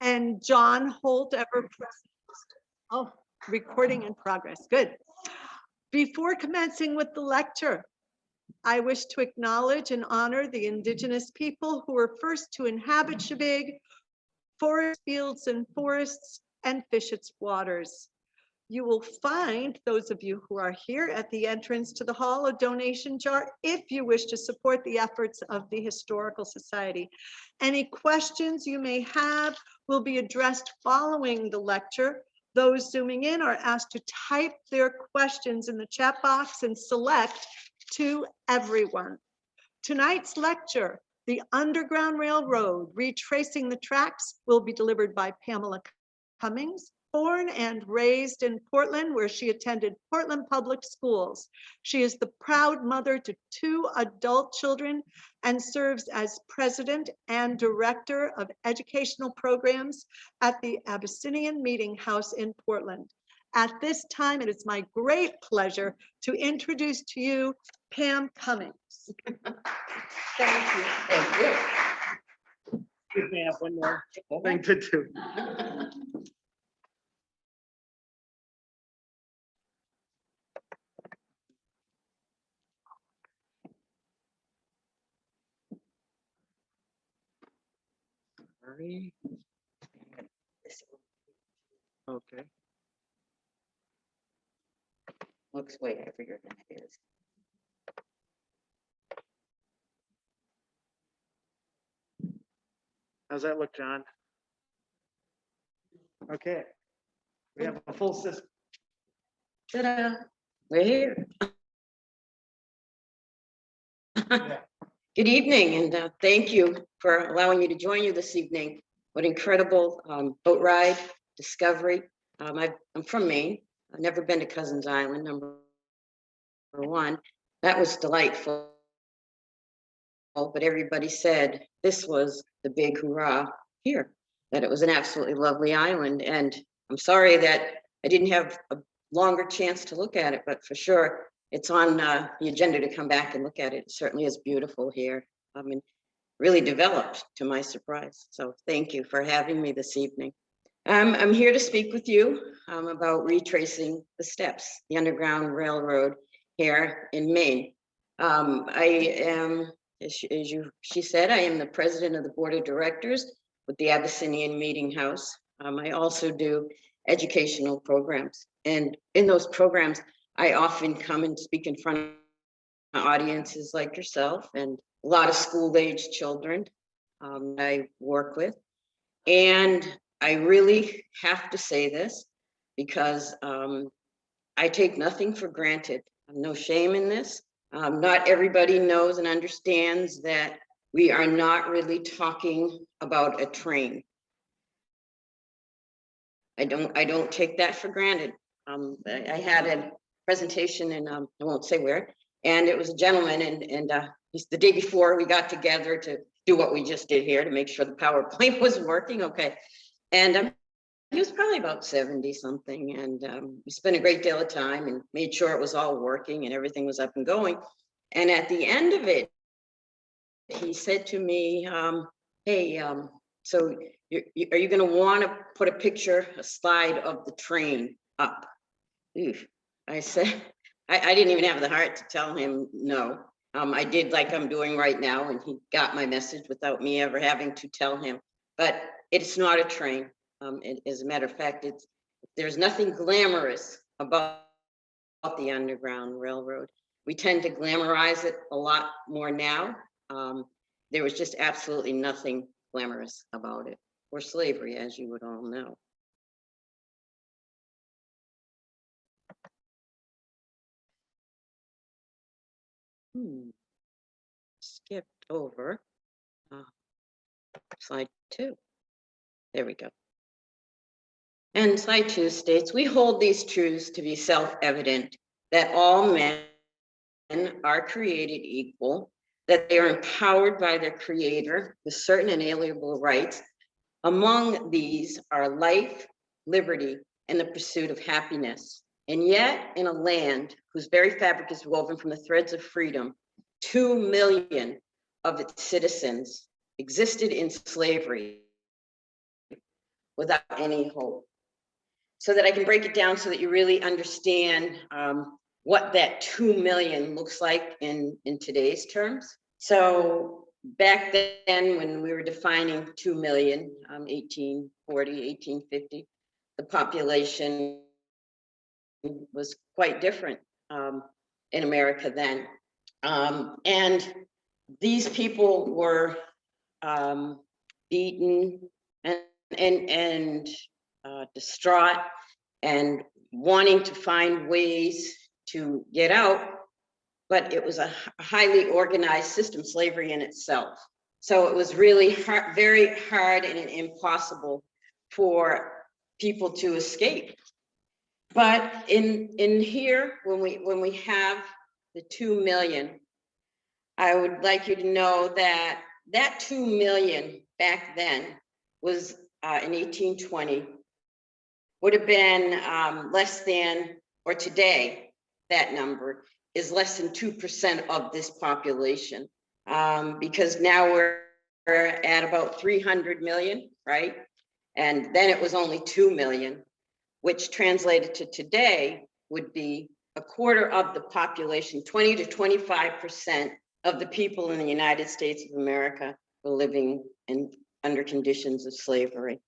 And John Holt, ever present. Oh, recording in progress. Good. Before commencing with the lecture, I wish to acknowledge and honor the Indigenous people who were first to inhabit Chebig, forest fields and forests, and fish its waters. You will find, those of you who are here, at the entrance to the hall, a donation jar if you wish to support the efforts of the Historical Society. Any questions you may have will be addressed following the lecture. Those zooming in are asked to type their questions in the chat box and select to everyone. Tonight's lecture, The Underground Railroad, Retracing the Tracks, will be delivered by Pamela Cummings, born and raised in Portland, where she attended Portland Public Schools. She is the proud mother to 2 adult children and serves as president and director of educational programs at the Abysinnian Meeting House in Portland. At this time, it is my great pleasure to introduce to you Pam Cummings. Thank you. Thank you. You may have one more thing to do. Okay. Looks way heavier than it is. How's that look, John? Okay. We have a full system. Ta-da! We're here. Good evening, and thank you for allowing me to join you this evening. What incredible boat ride, discovery. I'm from Maine. I've never been to Cousins Island, number one. That was delightful. But everybody said this was the big hurrah here, that it was an absolutely lovely island. And I'm sorry that I didn't have a longer chance to look at it, but for sure, it's on the agenda to come back and look at it. It certainly is beautiful here. I mean, really developed to my surprise. So thank you for having me this evening. I'm here to speak with you about retracing the steps, the Underground Railroad here in Maine. I am, she said, I am the president of the board of directors with the Abysinnian Meeting House. I also do educational programs. And in those programs, I often come and speak in front of audiences like yourself and a lot of school-age children I work with. And I really have to say this because I take nothing for granted. No shame in this. Not everybody knows and understands that we are not really talking about a train. I don't take that for granted. I had a presentation and I won't say where, and it was a gentleman and he's the day before we got together to do what we just did here to make sure the PowerPoint was working. Okay. And he was probably about 70 something. And we spent a great deal of time and made sure it was all working and everything was up and going. And at the end of it, he said to me, hey, so are you going to want to put a slide of the train up? Oof. I said, I didn't even have the heart to tell him no. I did like I'm doing right now, and he got my message without me ever having to tell him. But it's not a train. As a matter of fact, there's nothing glamorous about the Underground Railroad. We tend to glamorize it a lot more now. There was just absolutely nothing glamorous about it, or slavery, as you would all know. Skipped over slide 2. There we go. And slide 2 states, we hold these truths to be self-evident, that all men are created equal, that they are empowered by their creator with certain inalienable rights. Among these are life, liberty, and the pursuit of happiness. And yet, in a land whose very fabric is woven from the threads of freedom, 2 million of its citizens existed in slavery, without any hope. So that I can break it down so that you really understand what that 2 million looks like in today's terms. So back then, when we were defining 2 million, 1840, 1850, the population was quite different in America then. And these people were beaten and distraught and wanting to find ways to get out, but it was a highly organized system, slavery in itself. So it was really hard, very hard and impossible for people to escape. But in here, when we have the 2 million, I would like you to know that that 2 million back then was in 1820 would have been less than, or today, that number is less than 2% of this population. Because now we're at about 300 million, right? And then it was only 2 million, which translated to today would be a quarter of the population, 20 to 25% of the people in the United States of America were living under conditions of slavery.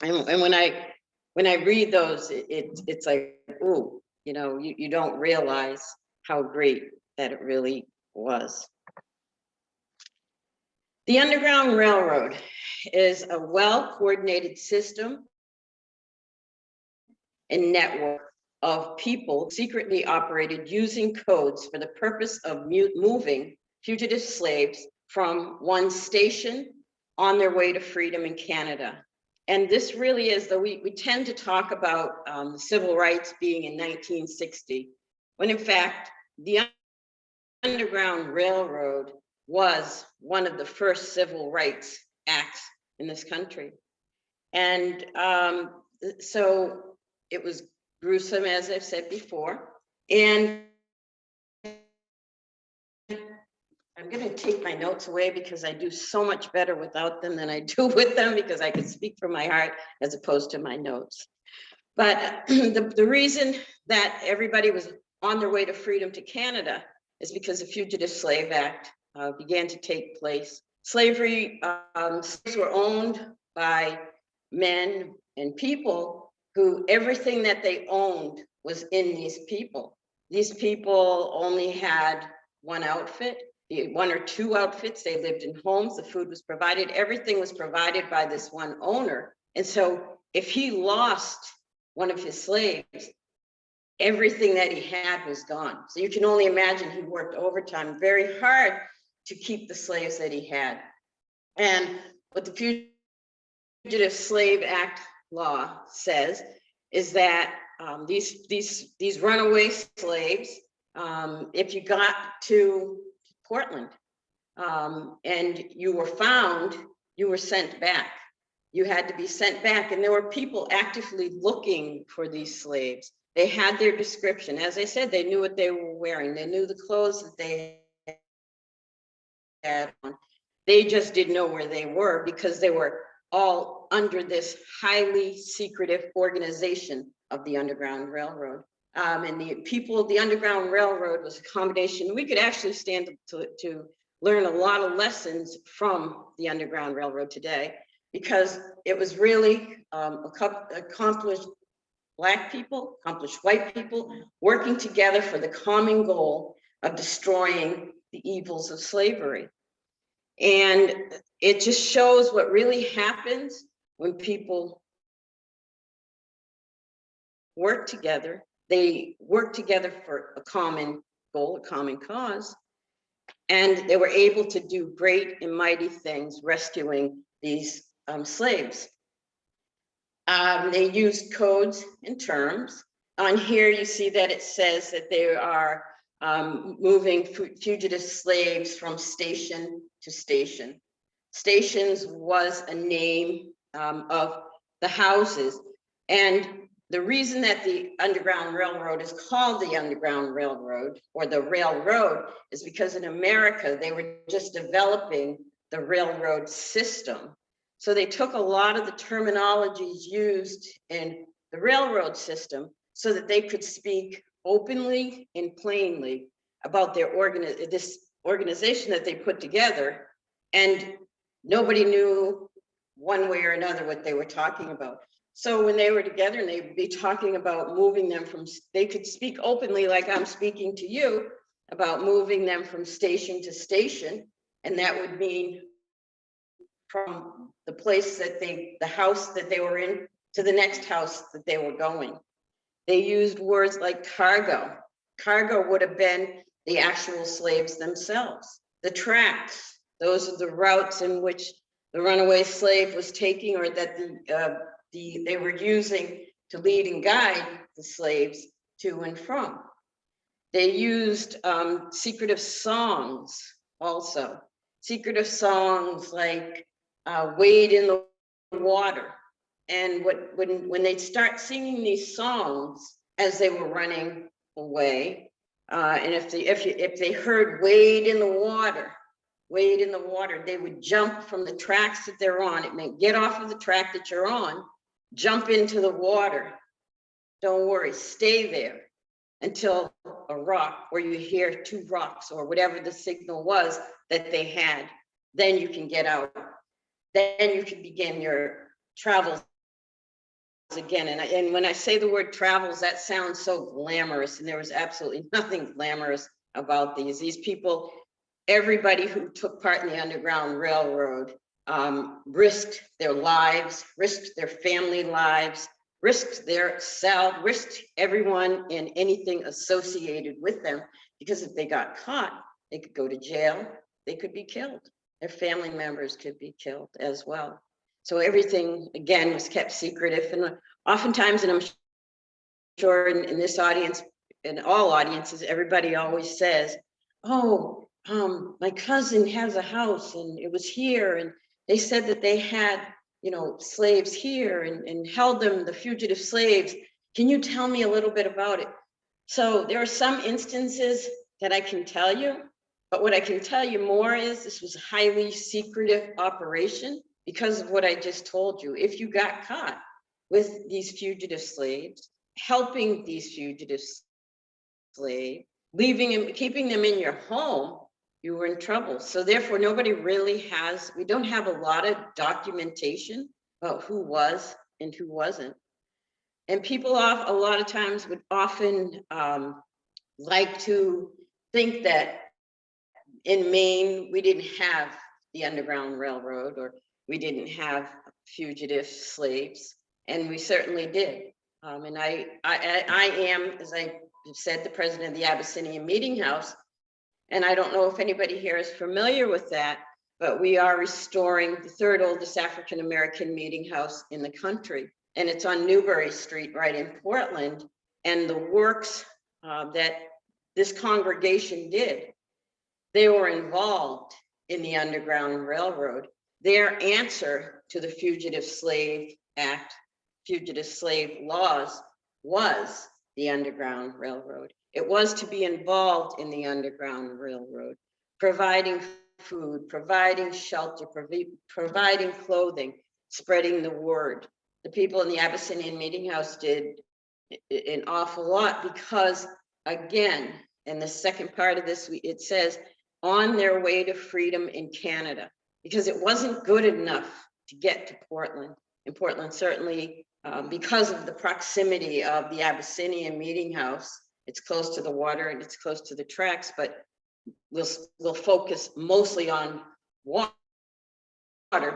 And when I read those, it's like, ooh, you know, you don't realize how great that it really was. The Underground Railroad is a well-coordinated system and network of people secretly operated using codes for the purpose of moving fugitive slaves from one station on their way to freedom in Canada. And this really is, though we tend to talk about civil rights being in 1960, when in fact, the Underground Railroad was one of the first civil rights acts in this country. And so it was gruesome, as I've said before. And I'm going to take my notes away because I do so much better without them than I do with them, because I can speak from my heart as opposed to my notes. But the reason that everybody was on their way to freedom to Canada is because the Fugitive Slave Act began to take place. Slavery, slaves were owned by men and people who everything that they owned was in these people. These people only had one outfit, one or two outfits. They lived in homes, the food was provided, everything was provided by this one owner. And so if he lost one of his slaves, everything that he had was gone. So you can only imagine he worked overtime very hard to keep the slaves that he had. And what the Fugitive Slave Act law says is that these runaway slaves, if you got to Portland and you were found, you were sent back. You had to be sent back, and there were people actively looking for these slaves. They had their description. As I said, they knew what they were wearing. They knew the clothes that they had on. They just didn't know where they were because they were all under this highly secretive organization of the Underground Railroad. And the Underground Railroad was a combination. We could actually stand to learn a lot of lessons from the Underground Railroad today, because it was really accomplished Black people, accomplished white people working together for the common goal of destroying the evils of slavery. And it just shows what really happens when people work together. They work together for a common goal, a common cause, and they were able to do great and mighty things rescuing these slaves. They used codes and terms. On here, you see that it says that they are moving fugitive slaves from station to station. Stations was a name of the houses. And the reason that the Underground Railroad is called the Underground Railroad, or the railroad, is because in America, they were just developing the railroad system. So they took a lot of the terminologies used in the railroad system so that they could speak openly and plainly about their this organization that they put together, and nobody knew one way or another what they were talking about. So when they were together and they'd be talking about moving them from, they could speak openly like I'm speaking to you about moving them from station to station. And that would mean from the place that the house that they were in to the next house that they were going. They used words like cargo. Cargo would have been the actual slaves themselves. The tracks, those are the routes in which the runaway slave was taking, or that they were using to lead and guide the slaves to and from. They used secretive songs also. Secretive songs like Wade in the Water. And when they'd start singing these songs as they were running away, and if they heard Wade in the Water, Wade in the Water, they would jump from the tracks that they're on. It meant get off of the track that you're on, jump into the water. Don't worry, stay there until a rock, or you hear two rocks or whatever the signal was that they had. Then you can get out. Then you can begin your travels again. And when I say the word travels, that sounds so glamorous, and there was absolutely nothing glamorous about these. These people, everybody who took part in the Underground Railroad risked their lives, risked their family lives, risked their self, risked everyone and anything associated with them, because if they got caught, they could go to jail, they could be killed. Their family members could be killed as well. So everything, again, was kept secretive. And oftentimes, and I'm sure in this audience, in all audiences, everybody always says, oh, my cousin has a house and it was here. And they said that they had, slaves here and held them, the fugitive slaves. Can you tell me a little bit about it? So there are some instances that I can tell you, but what I can tell you more is this was a highly secretive operation because of what I just told you. If you got caught with these fugitive slaves, helping these fugitive slaves, leaving and keeping them in your home, you were in trouble. So therefore, nobody really we don't have a lot of documentation about who was and who wasn't. And people a lot of times would often like to think that in Maine, we didn't have the Underground Railroad, or we didn't have fugitive slaves, and we certainly did. And I am, as I said, the president of the Abysinnian Meeting House, and I don't know if anybody here is familiar with that, but we are restoring the third oldest African-American meeting house in the country, and it's on Newbury Street, right in Portland. And the works that this congregation did, they were involved in the Underground Railroad. Their answer to the Fugitive Slave Act, fugitive slave laws, was the Underground Railroad. It was to be involved in the Underground Railroad, providing food, providing shelter, providing clothing, spreading the word. The people in the Abyssinian Meeting House did an awful lot because, again, in the second part of this, it says, on their way to freedom in Canada, because it wasn't good enough to get to Portland. And Portland certainly, because of the proximity of the Abyssinian Meeting House, it's close to the water and it's close to the tracks, but we'll focus mostly on water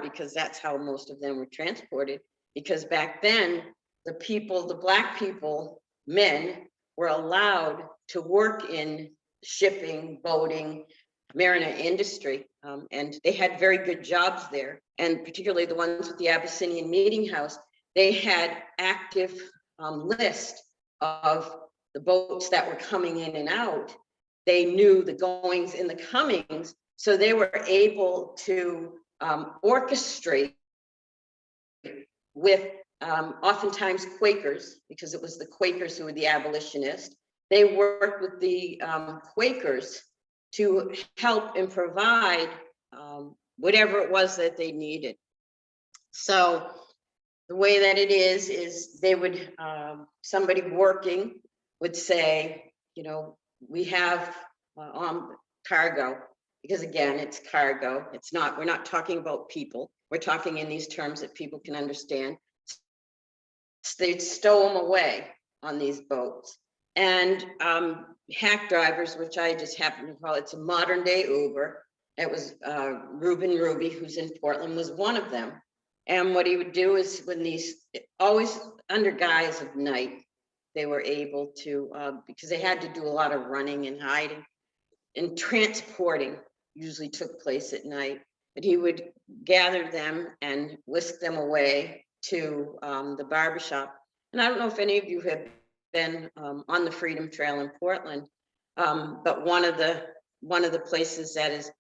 because that's how most of them were transported. Because back then, the Black people, men, were allowed to work in shipping, boating, mariner industry, and they had very good jobs there. And particularly the ones with the Abyssinian Meeting House, they had active list of the boats that were coming in and out. They knew the goings and the comings, so they were able to orchestrate with oftentimes Quakers, because it was the Quakers who were the abolitionists. They worked with the Quakers to help and provide whatever it was that they needed. So the way that it is they would, somebody working would say, you know, we have cargo, because again, it's cargo. It's not, we're not talking about people. We're talking in these terms that people can understand. They'd stow them away on these boats. And hack drivers, which I just happen to call, it's a modern day Uber. It was Ruben Ruby, who's in Portland, was one of them. And what he would do is when these, always under guise of night, they were able to, because they had to do a lot of running and hiding, and transporting usually took place at night. But he would gather them and whisk them away to the barbershop. And I don't know if any of you have been on the Freedom Trail in Portland, but one of the places that is,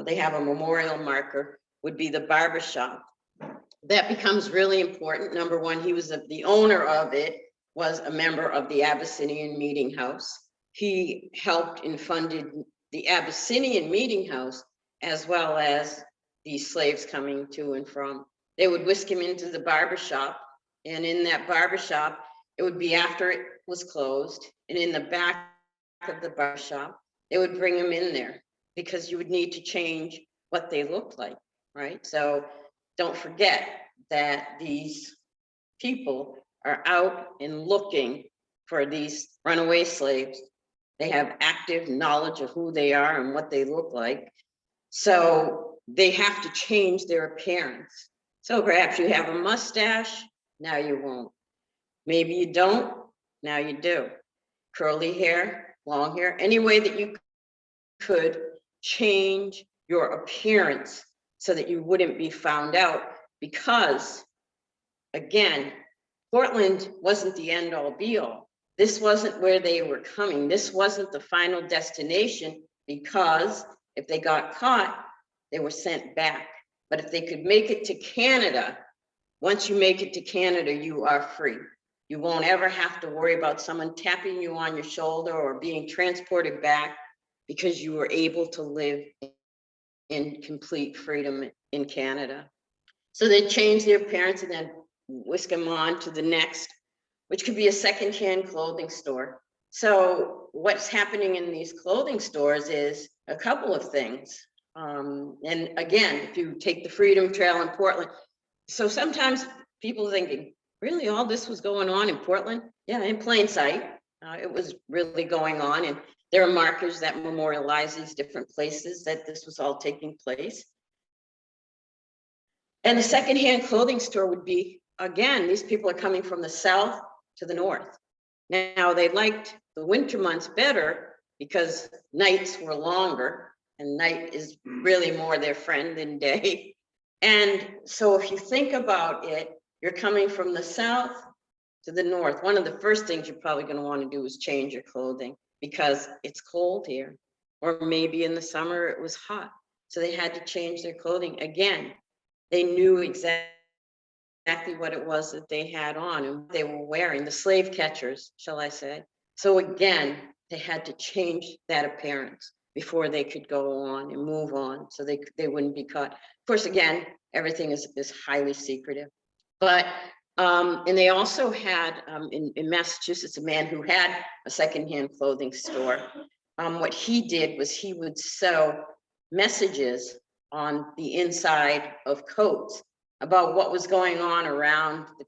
they have a memorial marker, would be the barbershop. That becomes really important. Number one, he was the owner of it, was a member of the Abysinnian Meeting House. He helped and funded the Abysinnian Meeting House, as well as the slaves coming to and from. They would whisk him into the barbershop, and in that barbershop, it would be after it was closed, and in the back of the barbershop, they would bring him in there because you would need to change what they looked like, right? So don't forget that these people are out and looking for these runaway slaves. They have active knowledge of who they are and what they look like. So they have to change their appearance. So perhaps you have a mustache, now you won't. Maybe you don't, now you do. Curly hair, long hair, any way that you could change your appearance so that you wouldn't be found out, because again, Portland wasn't the end all be all. This wasn't where they were coming. This wasn't the final destination, because if they got caught, they were sent back. But if they could make it to Canada, once you make it to Canada, you are free. You won't ever have to worry about someone tapping you on your shoulder or being transported back, because you were able to live in complete freedom in Canada. So they changed their appearance and then whisk them on to the next, which could be a secondhand clothing store. So what's happening in these clothing stores is a couple of things. And again, if you take the Freedom Trail in Portland, so sometimes people thinking, really all this was going on in Portland? Yeah, in plain sight. It was really going on, and there are markers that memorialize these different places that this was all taking place. And the secondhand clothing store would be, again, these people are coming from the south to the north. Now they liked the winter months better because nights were longer, and night is really more their friend than day. And so if you think about it, you're coming from the south to the north. One of the first things you're probably going to want to do is change your clothing, because it's cold here, or maybe in the summer it was hot. So they had to change their clothing. Again, they knew exactly what it was that they had on and what they were wearing, the slave catchers, shall I say. So again, they had to change that appearance before they could go on and move on, so they wouldn't be caught. Of course, again, everything is highly secretive. But and they also had in Massachusetts a man who had a secondhand clothing store. What he did was he would sew messages on the inside of coats about what was going on around the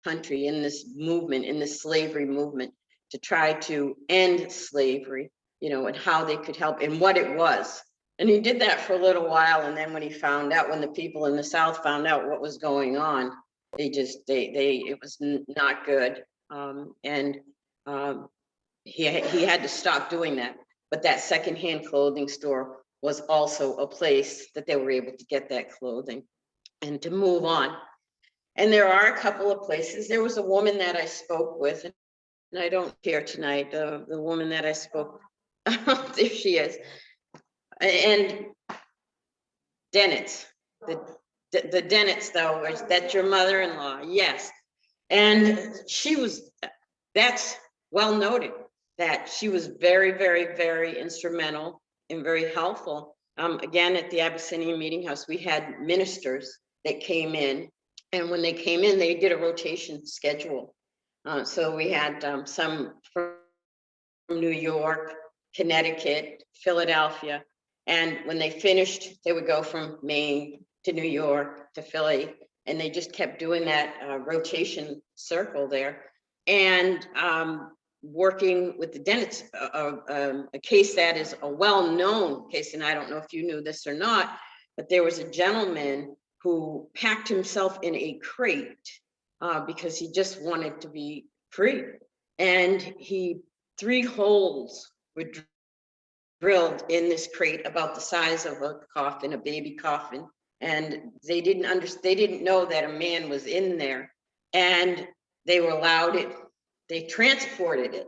country in this movement, in this slavery movement, to try to end slavery, you know, and how they could help and what it was. And he did that for a little while, and then when he found out, when the people in the South found out what was going on, it was not good. He had to stop doing that. But that secondhand clothing store was also a place that they were able to get that clothing and to move on. And there are a couple of places. There was a woman that I spoke with, and I don't care tonight, the woman that I spoke, there she is. And Dennett's, the Dennett's though, that's your mother-in-law, yes. And that's well noted, that she was very, very, very instrumental and very helpful. Again, at the Abyssinian Meeting House, we had ministers that came in. And when they came in, they did a rotation schedule. So we had some from New York, Connecticut, Philadelphia. And when they finished, they would go from Maine to New York to Philly. And they just kept doing that rotation circle there. And working with the dentists, a case that is a well-known case, and I don't know if you knew this or not, but there was a gentleman who packed himself in a crate because he just wanted to be free. And 3 holes were drilled in this crate about the size of a coffin, a baby coffin. And they didn't know that a man was in there. And they were allowed it, they transported it.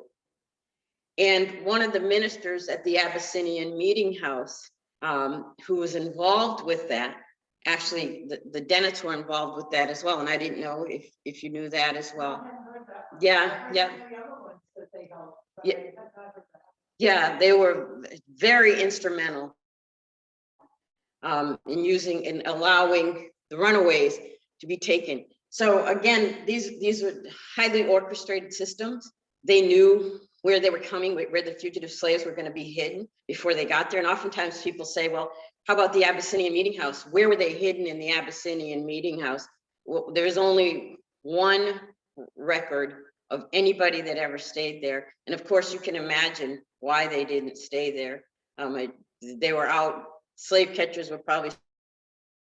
And one of the ministers at the Abysinnian meeting house, who was involved with that, actually the dentists were involved with that as well. And I didn't know if you knew that as well. Yeah, yeah. Yeah, they were very instrumental in allowing the runaways to be taken. So again, these were highly orchestrated systems. They knew where they were coming, where the fugitive slaves were going to be hidden before they got there. And oftentimes people say, well, how about the Abyssinian meeting house? Where were they hidden in the Abyssinian meeting house? Well, there's only one record of anybody that ever stayed there. And of course, you can imagine why they didn't stay there. They were out, slave catchers were probably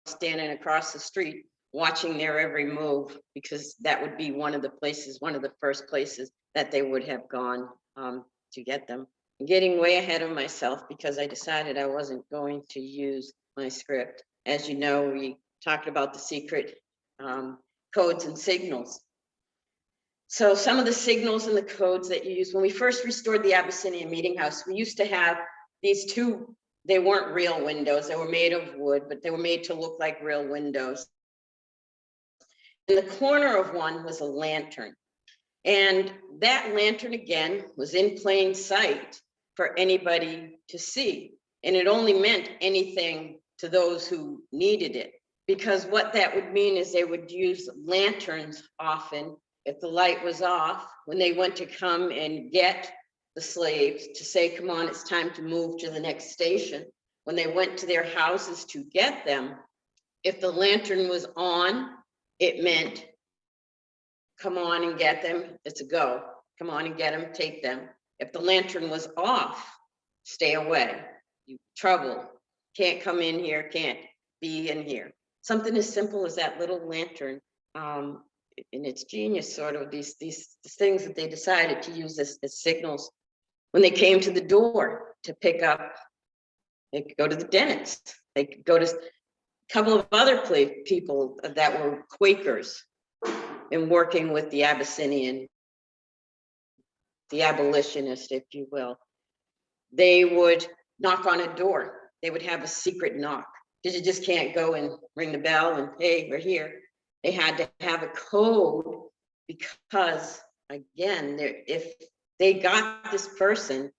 standing across the street watching their every move, because that would be one of the first places that they would have gone to get them. I'm getting way ahead of myself because I decided I wasn't going to use my script. As you know, we talked about the secret codes and signals. So some of the signals and the codes that you use, when we first restored the Abyssinian meeting house, we used to have these 2, they weren't real windows, they were made of wood, but they were made to look like real windows. In the corner of one was a lantern. And that lantern, again, was in plain sight for anybody to see. And it only meant anything to those who needed it. Because what that would mean is they would use lanterns often if the light was off, when they went to come and get the slaves, to say, come on, it's time to move to the next station. When they went to their houses to get them, if the lantern was on, it meant, come on and get them, it's a go. Come on and get them, take them. If the lantern was off, stay away. You trouble, can't come in here, can't be in here. Something as simple as that little lantern, and it's genius, sort of these things that they decided to use as signals. When they came to the door to pick up, they could go to the dentist, they could go to a couple of other people that were Quakers and working with the Abyssinian, the abolitionist, if you will. They would knock on a door. They would have a secret knock, because you just can't go and ring the bell and, hey, we're here. They had to have a code, because again, if they got this person,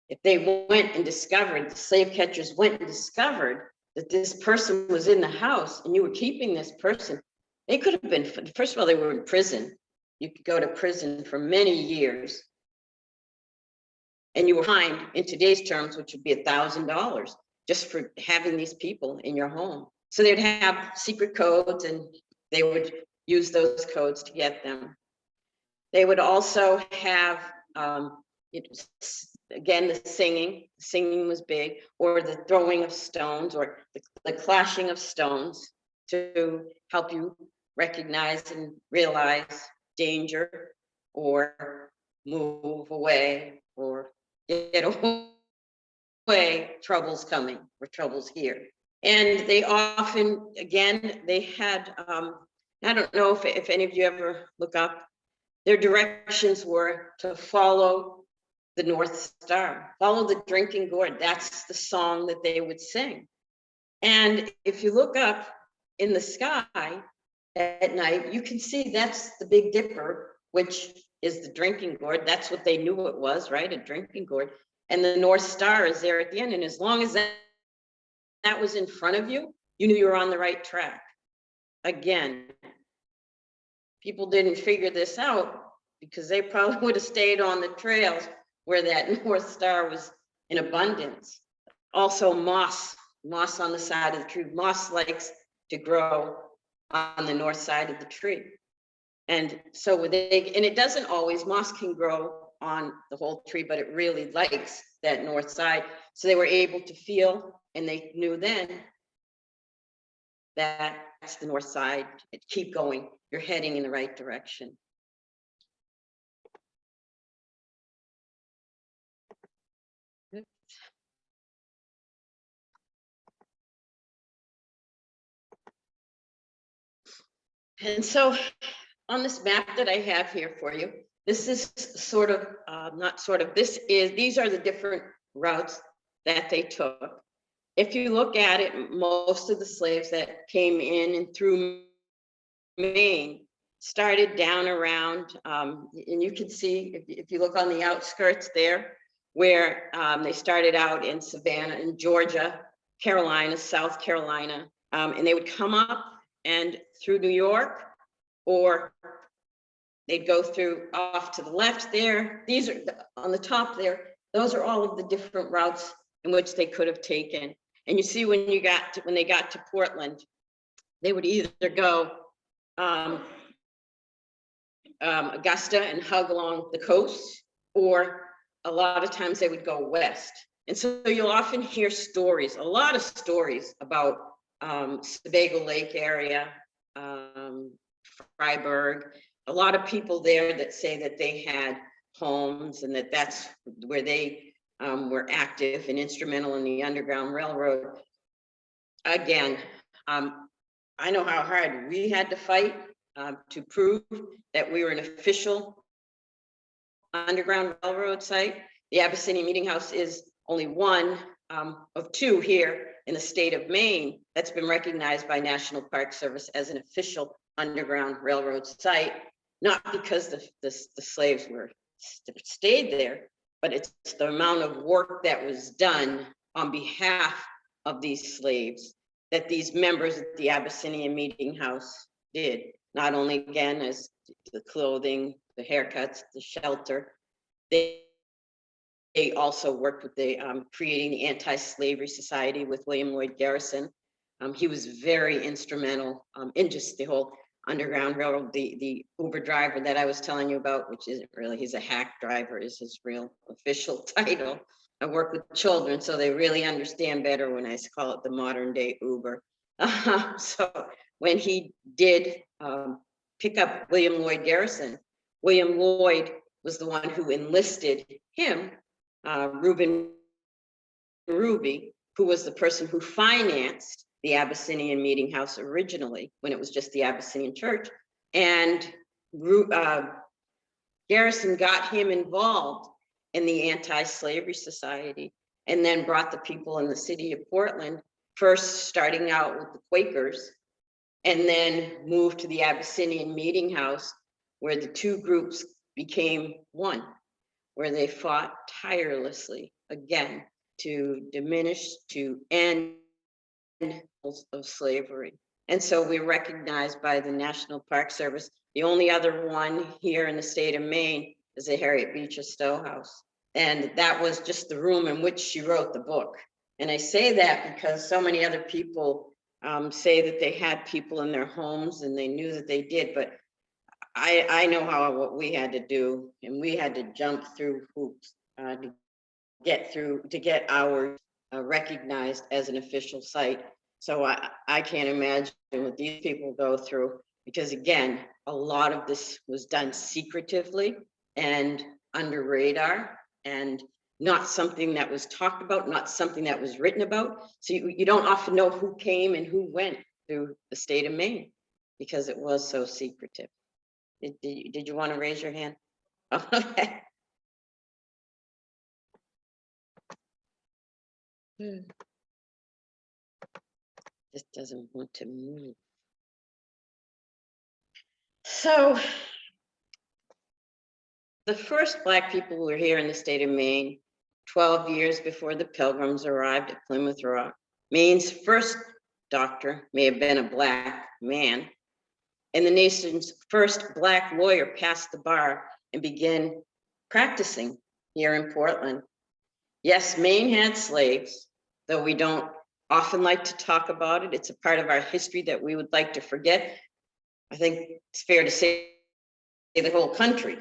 if they went and discovered, the slave catchers went and discovered that this person was in the house and you were keeping this person, they could have been, first of all, they were in prison. You could go to prison for many years. And you were fined in today's terms, which would be $1,000 just for having these people in your home. So they'd have secret codes and they would use those codes to get them. They would also have, again, the singing was big, or the throwing of stones, or the clashing of stones to help you recognize and realize danger, or move away, or get away, trouble's coming, or trouble's here. And they often, again, they had, I don't know if any of you ever look up, their directions were to follow the North Star, follow the drinking gourd. That's the song that they would sing. And if you look up in the sky at night, you can see that's the Big Dipper, which is the drinking gourd. That's what they knew it was, right? A drinking gourd. And the North Star is there at the end. And as long as that was in front of you, you knew you were on the right track. again, people didn't figure this out because they probably would have stayed on the trails where that North Star was in abundance. Also moss on the side of the tree. Moss likes to grow on the north side of the tree. And so and it doesn't always, moss can grow on the whole tree, but it really likes that north side. So they were able to feel, and they knew then that that's the north side. Keep going, you're heading in the right direction. And so on this map that I have here for you, this is sort of, not sort of, these are the different routes that they took. If you look at it, most of the slaves that came in and through Maine started down around, and you can see, if you look on the outskirts there, where they started out in Savannah, in Georgia, Carolina, South Carolina, and they would come up and through New York, or they'd go through off to the left there. These are on the top there. Those are all of the different routes in which they could have taken. And you see when they got to Portland, they would either go Augusta and hug along the coast, or a lot of times they would go west. And so you'll often hear stories, a lot of stories about Sebago Lake area, Freiburg, a lot of people there that say that they had homes and that's where they were active and instrumental in the Underground Railroad. Again, I know how hard we had to fight to prove that we were an official Underground Railroad site. The Abysinnian Meeting House is only one of two here in the state of Maine that's been recognized by National Park Service as an official Underground Railroad site, not because the slaves stayed there, but it's the amount of work that was done on behalf of these slaves that these members of the Abysinnian Meeting House did. Not only, again, as the clothing, the haircuts, the shelter, they also worked with creating the Anti-Slavery Society with William Lloyd Garrison. He was very instrumental in just the whole Underground Railroad. The Uber driver that I was telling you about, which isn't really, he's a hack driver, is his real official title. I work with children, so they really understand better when I call it the modern day Uber. So when he did pick up William Lloyd Garrison, William Lloyd was the one who enlisted him, Reuben Ruby, who was the person who financed the Abyssinian Meeting House originally, when it was just the Abyssinian Church. And Garrison got him involved in the Anti-Slavery Society, and then brought the people in the city of Portland, first starting out with the Quakers, and then moved to the Abyssinian Meeting House, where the two groups became one, where they fought tirelessly, again, to diminish, to end of slavery. And so we're recognized by the National Park Service. The only other one here in the state of Maine is the Harriet Beecher Stowe House. And that was just the room in which she wrote the book. And I say that because so many other people say that they had people in their homes and they knew that they did, but I know what we had to do, and we had to jump through hoops to get ours recognized as an official site. So I can't imagine what these people go through, because again, a lot of this was done secretively and under radar, and not something that was talked about, not something that was written about. So you don't often know who came and who went through the state of Maine, because it was so secretive. Did you want to raise your hand? Okay. This doesn't want to move. So the first Black people were here in the state of Maine 12 years before the Pilgrims arrived at Plymouth Rock. Maine's first doctor, may have been a Black man. And the nation's first Black lawyer passed the bar and began practicing here in Portland. Yes, Maine had slaves, though we don't often like to talk about it. It's a part of our history that we would like to forget. I think it's fair to say the whole country.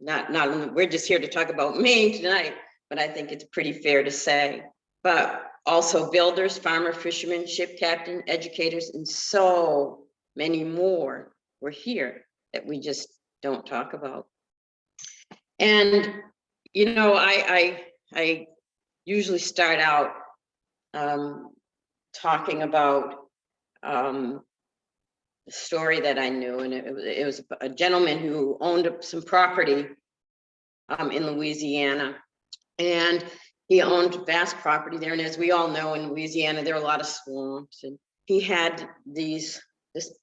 Not we're just here to talk about Maine tonight, but I think it's pretty fair to say. But also builders, farmer, fishermen, ship captain, educators, and so many more were here that we just don't talk about. And you know, I usually start out talking about the story that I knew, and it was a gentleman who owned some property in Louisiana, and he owned vast property there. And as we all know, in Louisiana, there are a lot of swamps, and he had this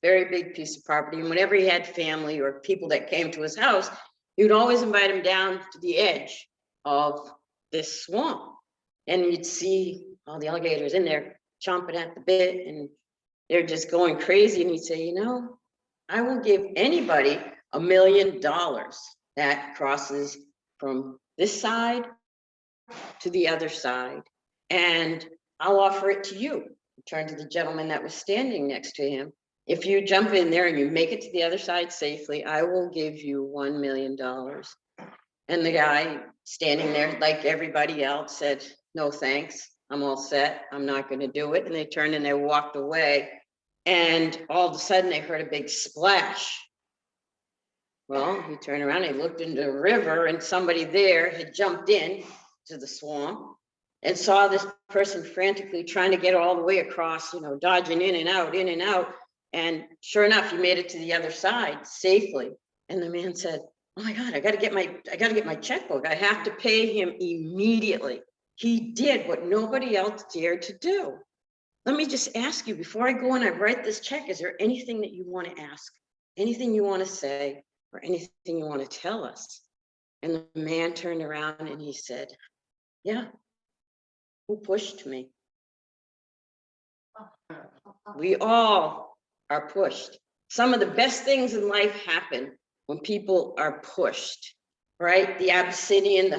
very big piece of property. And whenever he had family or people that came to his house, he would always invite them down to the edge of this swamp, and you'd see all the alligators in there chomping at the bit, and they're just going crazy. And he'd say, you know, I will give anybody $1 million that crosses from this side to the other side, and I'll offer it to you. He turned to the gentleman that was standing next to him. If you jump in there and you make it to the other side safely, I will give you $1 million. And the guy standing there, like everybody else, said, no thanks, I'm all set, I'm not going to do it. And they turned and they walked away. And all of a sudden they heard a big splash. Well, he turned around, he looked into the river, and somebody there had jumped in to the swamp and saw this person frantically trying to get all the way across, you know, dodging in and out, in and out. And sure enough, he made it to the other side safely. And the man said, oh my God, I got to get my checkbook. I have to pay him immediately. He did what nobody else dared to do. Let me just ask you, before I go and I write this check, is there anything that you want to ask? Anything you want to say, or anything you want to tell us? And the man turned around and he said, yeah, who pushed me? We all are pushed. Some of the best things in life happen when people are pushed, right? The Abysinnian,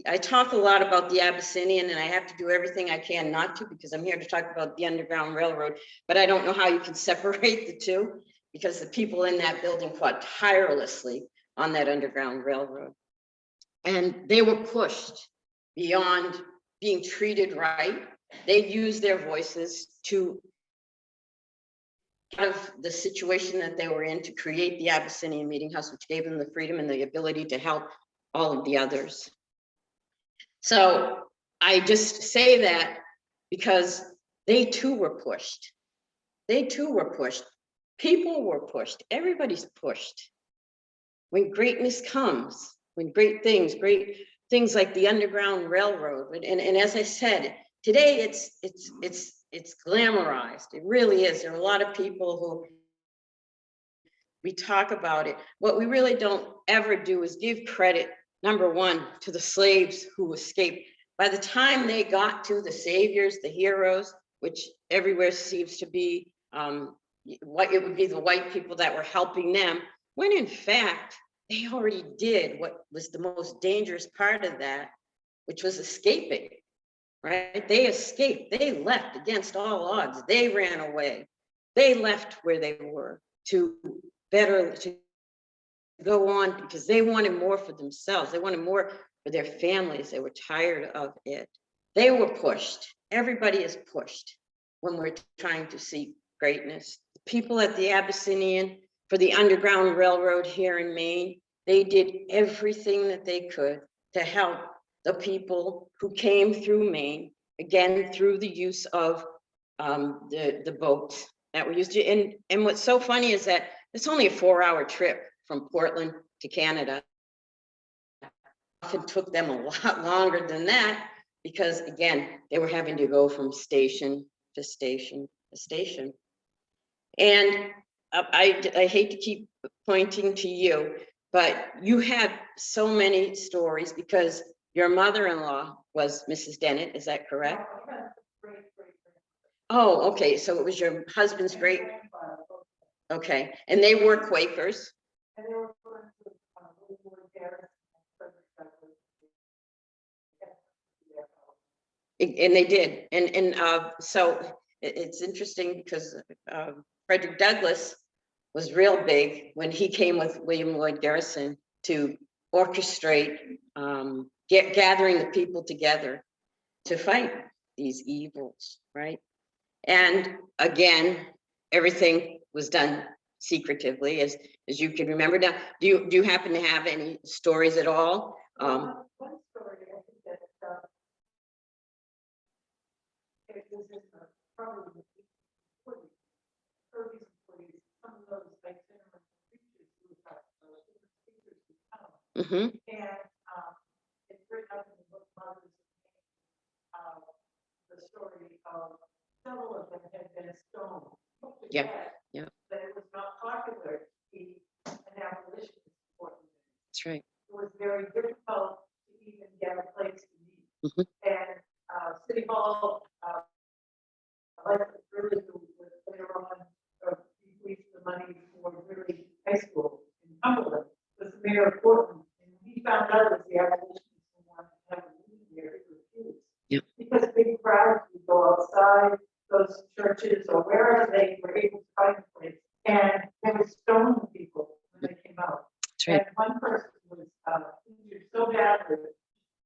I talk a lot about the Abysinnian, and I have to do everything I can not to, because I'm here to talk about the Underground Railroad, but I don't know how you can separate the two, because the people in that building fought tirelessly on that Underground Railroad. And they were pushed beyond being treated right. They used their voices to out of the situation that they were in to create the Abyssinian Meeting House, which gave them the freedom and the ability to help all of the others. So I just say that because they too were pushed. They too were pushed. People were pushed. Everybody's pushed. When greatness comes, when great things like the Underground Railroad, and as I said, today it's glamorized. It really is. There are a lot of people who we talk about it. What we really don't ever do is give credit, number one, to the slaves who escaped. By the time they got to the saviors, the heroes, which everywhere seems to be, what it would be the white people that were helping them, when in fact, they already did what was the most dangerous part of that, which was escaping. Right? They escaped. They left against all odds. They ran away. They left where they were to go on because they wanted more for themselves. They wanted more for their families. They were tired of it. They were pushed. Everybody is pushed when we're trying to see greatness. The people at the Abyssinian for the Underground Railroad here in Maine, they did everything that they could to help the people who came through Maine, again, through the use of the boats that were used to, and what's so funny is that it's only a 4-hour trip from Portland to Canada. It often took them a lot longer than that because, again, they were having to go from station to station to station. And I hate to keep pointing to you, but you have so many stories because your mother-in-law was Mrs. Dennett, is that correct? Oh, okay, so it was your husband's great, okay, and they were Quakers. And they were friends with, Woodward Garrison and Frederick Douglass. And they did, and so it's interesting because Frederick Douglass was real big when he came with William Lloyd Garrison to orchestrate gathering the people together to fight these evils, right? And again, everything was done secretively, as you can remember. Now, do you happen to have any stories at all? One story, I think that, it was in the, probably the 40s, 30s and 40s, some of those itinerant preachers who got, different speakers would come. Mhm. And, it's written up in the book, Mothers of Pain, the story of several of them had been stoned. put to Yeah, death, yeah. But it was not popular to be an abolitionist for them. That's right. It was very difficult to even get a place to meet. Mhm. And City Hall, like really was later on, bequeathed the money for really high school in Cumberland, was the mayor of Portland. And he found out that the abolitionists who wanted to have a meeting there, he refused. Yep. Because big crowds would go outside those churches or wherever they were able to find a place. And they were stoning people when they came out. That's right. And one person was injured so badly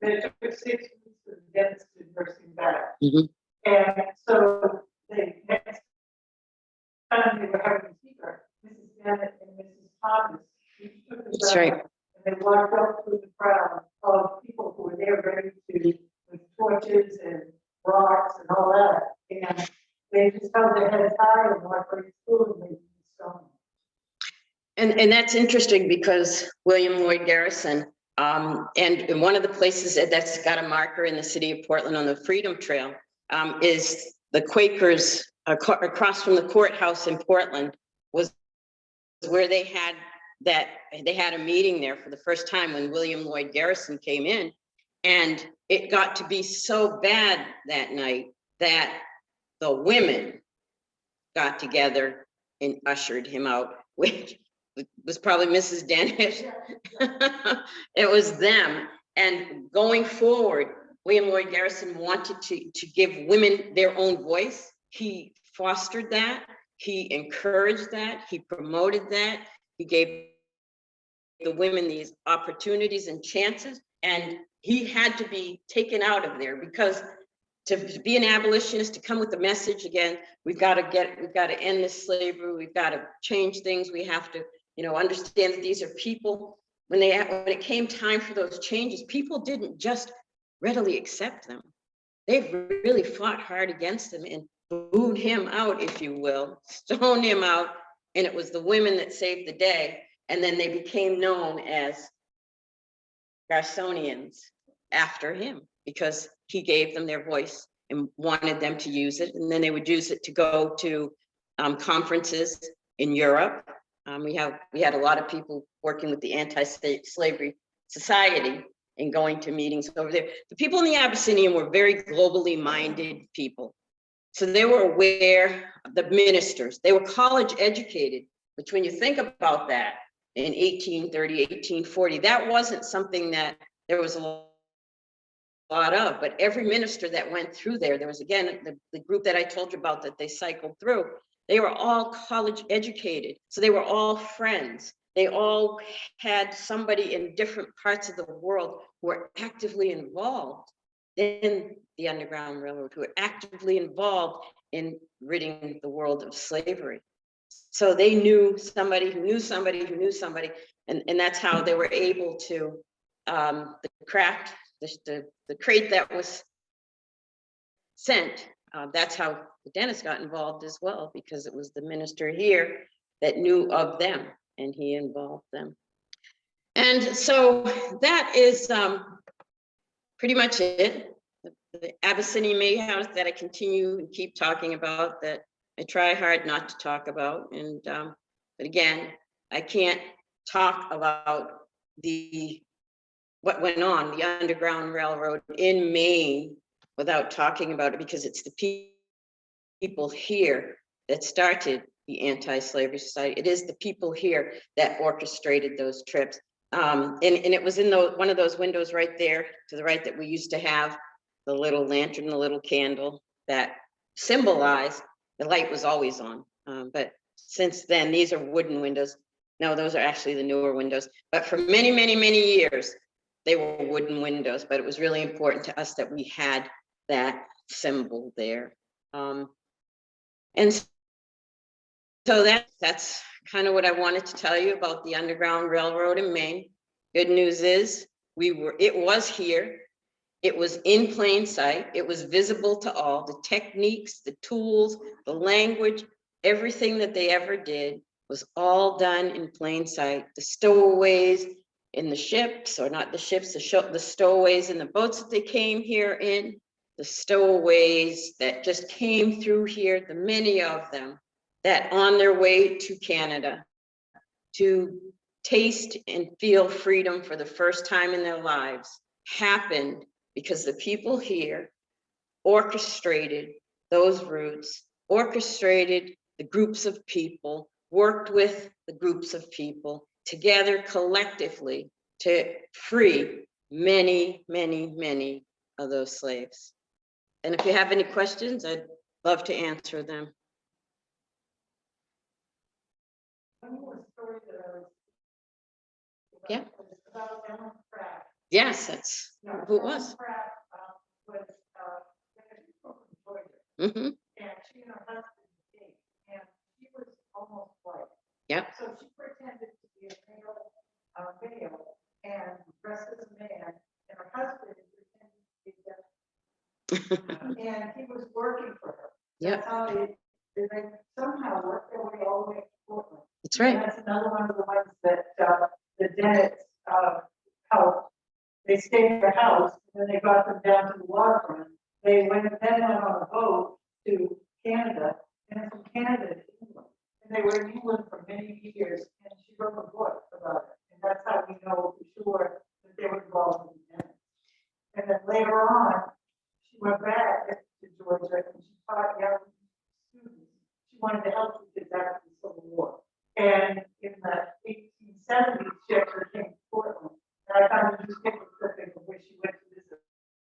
that it took 6 weeks for the dentist to nurse him back. Mhm. And so the next time they were having a speaker, Mrs. Bennett and Mrs. Thomas, each took the That's right. and they walked up through the crowd of people who were there ready to, with torches and rocks and all that. And they just held their heads high and walked right through and they were stoned. And that's interesting because William Lloyd Garrison, and one of the places that's got a marker in the city of Portland on the Freedom Trail, is the Quakers across from the courthouse in Portland, was where they had a meeting there for the first time when William Lloyd Garrison came in. And it got to be so bad that night that the women got together and ushered him out, which was probably Mrs. Dennis. It was them. And going forward, William Lloyd Garrison wanted to give women their own voice. He fostered that. He encouraged that. He promoted that. He gave the women these opportunities and chances. And he had to be taken out of there because to be an abolitionist, to come with the message again, we've got to end this slavery. We've got to change things. We have to, understand that these are people. When it came time for those changes, people didn't just readily accept them. They really fought hard against them and booed him out, if you will, stoned him out. And it was the women that saved the day. And then they became known as Garrisonians after him because he gave them their voice and wanted them to use it. And then they would use it to go to conferences in Europe. We had a lot of people working with the Anti-Slavery Society and going to meetings over there. The people in the Abysinnian were very globally minded people. So they were aware of the ministers. They were college educated, which when you think about that in 1830, 1840, that wasn't something that there was a lot of, but every minister that went through there was, again, the group that I told you about that they cycled through, they were all college educated. So they were all friends. They all had somebody in different parts of the world who were actively involved in the Underground Railroad, who were actively involved in ridding the world of slavery. So they knew somebody who knew somebody who knew somebody, and that's how they were able to the craft, the crate that was sent. That's how the dentist got involved as well, because it was the minister here that knew of them, and he involved them. And so that is pretty much it. The Abyssinian Mayhouse that I continue and keep talking about, that I try hard not to talk about. And but again, I can't talk about what went on the Underground Railroad in Maine without talking about it, because it's the people here that started the Anti-Slavery Society. It is the people here that orchestrated those trips. And it was in one of those windows right there to the right that we used to have the little lantern, the little candle that symbolized the light was always on. But since then, these are wooden windows. No, those are actually the newer windows. But for many, many, many years, they were wooden windows. But it was really important to us that we had that symbol there. And so that's kind of what I wanted to tell you about the Underground Railroad in Maine. Good news is it was here. It was in plain sight. It was visible to all. The techniques, the tools, the language, everything that they ever did was all done in plain sight. The stowaways in the ships, or not the ships, the stowaways in the boats that they came here in, the stowaways that just came through here, the many of them that on their way to Canada to taste and feel freedom for the first time in their lives happened because the people here orchestrated those routes, orchestrated the groups of people, worked with the groups of people together collectively to free many, many, many of those slaves. And if you have any questions, I'd love to answer them. Yeah. Yes, that's who it was. Mm-hmm. And she and her husband dated, and she was almost white. Yep. So she pretended to be a male and dressed as a man, and her husband pretended to be deaf. And he was working for her. Yep. That's how they somehow worked their way all the way to Portland. That's right. And that's another one of the ones that the Dennets helped. They stayed in their house, and then they got them down to the waterfront. They then went on a boat to Canada, and from Canada to England. And they were in England for many years, and she wrote a book about it. And that's how we know for sure that they were involved in the Dennets. And then later on, she went back to Georgia, and she taught young students. She wanted to help the kids after the Civil War. And in the 1870s, she actually came to Portland. And I found a newspaper clipping of where she went to visit